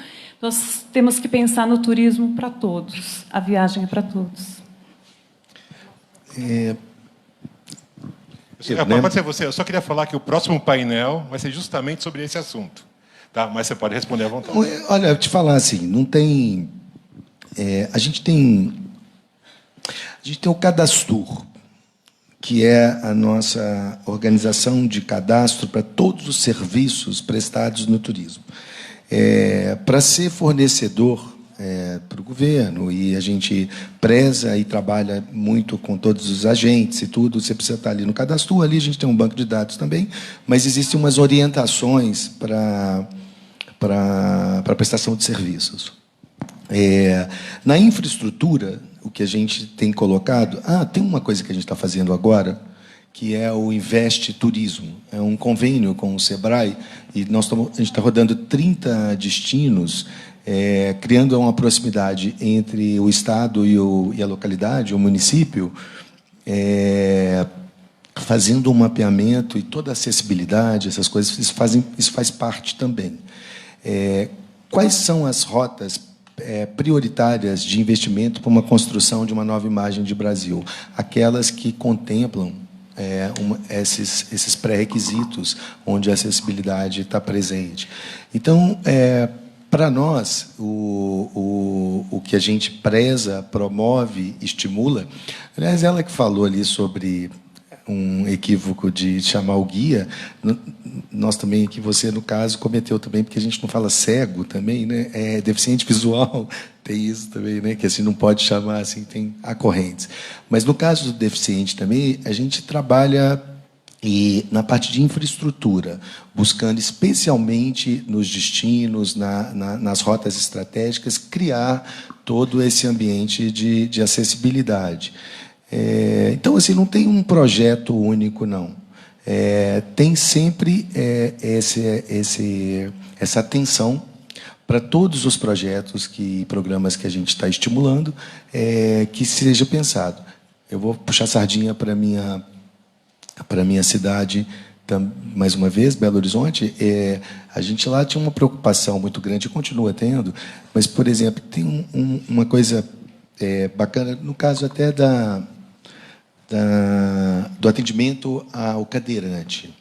nós temos que pensar no turismo para todos. A viagem é para todos. Pode ser você. Eu só queria falar que o próximo painel vai ser justamente sobre esse assunto. Tá? Mas você pode responder à vontade. Olha, eu te falar assim, não tem... a gente tem o Cadastur, que é a nossa organização de cadastro para todos os serviços prestados no turismo. Para ser fornecedor para o governo, e a gente preza e trabalha muito com todos os agentes e tudo, você precisa estar ali no Cadastur, ali a gente tem um banco de dados também, mas existem umas orientações para prestação de serviços. Na infraestrutura, o que a gente tem colocado... tem uma coisa que a gente está fazendo agora, que é o Investe Turismo. É um convênio com o Sebrae, e a gente está rodando 30 destinos, criando uma proximidade entre o Estado e a localidade, o município, fazendo um mapeamento e toda a acessibilidade, essas coisas, isso faz parte também. Quais são as rotas prioritárias de investimento para uma construção de uma nova imagem de Brasil? Aquelas que contemplam esses pré-requisitos, onde a acessibilidade está presente. Então, para nós, o que a gente preza, promove, estimula... Aliás, ela que falou ali sobre um equívoco de chamar o guia, nós também, que você, no caso, cometeu também, porque a gente não fala cego também, né? Deficiente visual, tem isso também, né? Que assim não pode chamar, assim, tem acorrentes. Mas, no caso do deficiente também, a gente trabalha na parte de infraestrutura, buscando especialmente nos destinos, nas rotas estratégicas, criar todo esse ambiente de acessibilidade. Então, assim, não tem um projeto único, não. Tem sempre essa atenção para todos os projetos e programas que a gente está estimulando, que seja pensado. Eu vou puxar sardinha para a minha cidade, mais uma vez, Belo Horizonte. A gente lá tinha uma preocupação muito grande, e continua tendo, mas, por exemplo, tem uma coisa bacana, no caso até do atendimento ao cadeirante.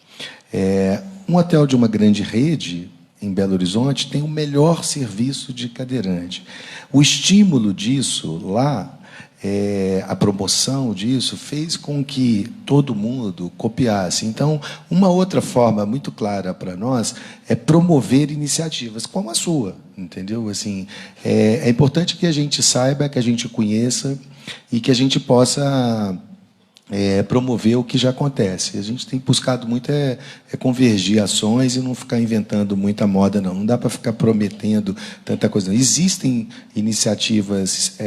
Um hotel de uma grande rede, em Belo Horizonte, tem o melhor serviço de cadeirante. O estímulo disso lá, a promoção disso, fez com que todo mundo copiasse. Então, uma outra forma muito clara para nós é promover iniciativas como a sua, entendeu? Assim, é importante que a gente saiba, que a gente conheça e que a gente possa promover o que já acontece. A gente tem buscado muito convergir ações e não ficar inventando muita moda, não. Não dá para ficar prometendo tanta coisa. Existem iniciativas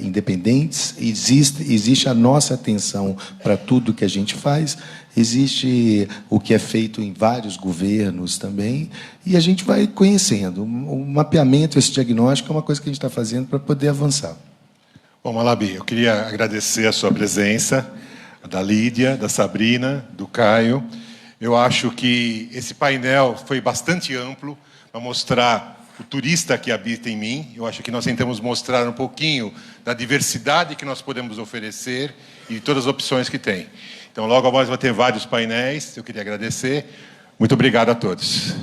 independentes, existe a nossa atenção para tudo que a gente faz, existe o que é feito em vários governos também, e a gente vai conhecendo. O mapeamento, esse diagnóstico, é uma coisa que a gente está fazendo para poder avançar. Bom, Malabi, eu queria agradecer a sua presença, da Lídia, da Sabrina, do Caio. Eu acho que esse painel foi bastante amplo para mostrar o turista que habita em mim. Eu acho que nós tentamos mostrar um pouquinho da diversidade que nós podemos oferecer e todas as opções que tem. Então, logo após vai ter vários painéis. Eu queria agradecer. Muito obrigado a todos.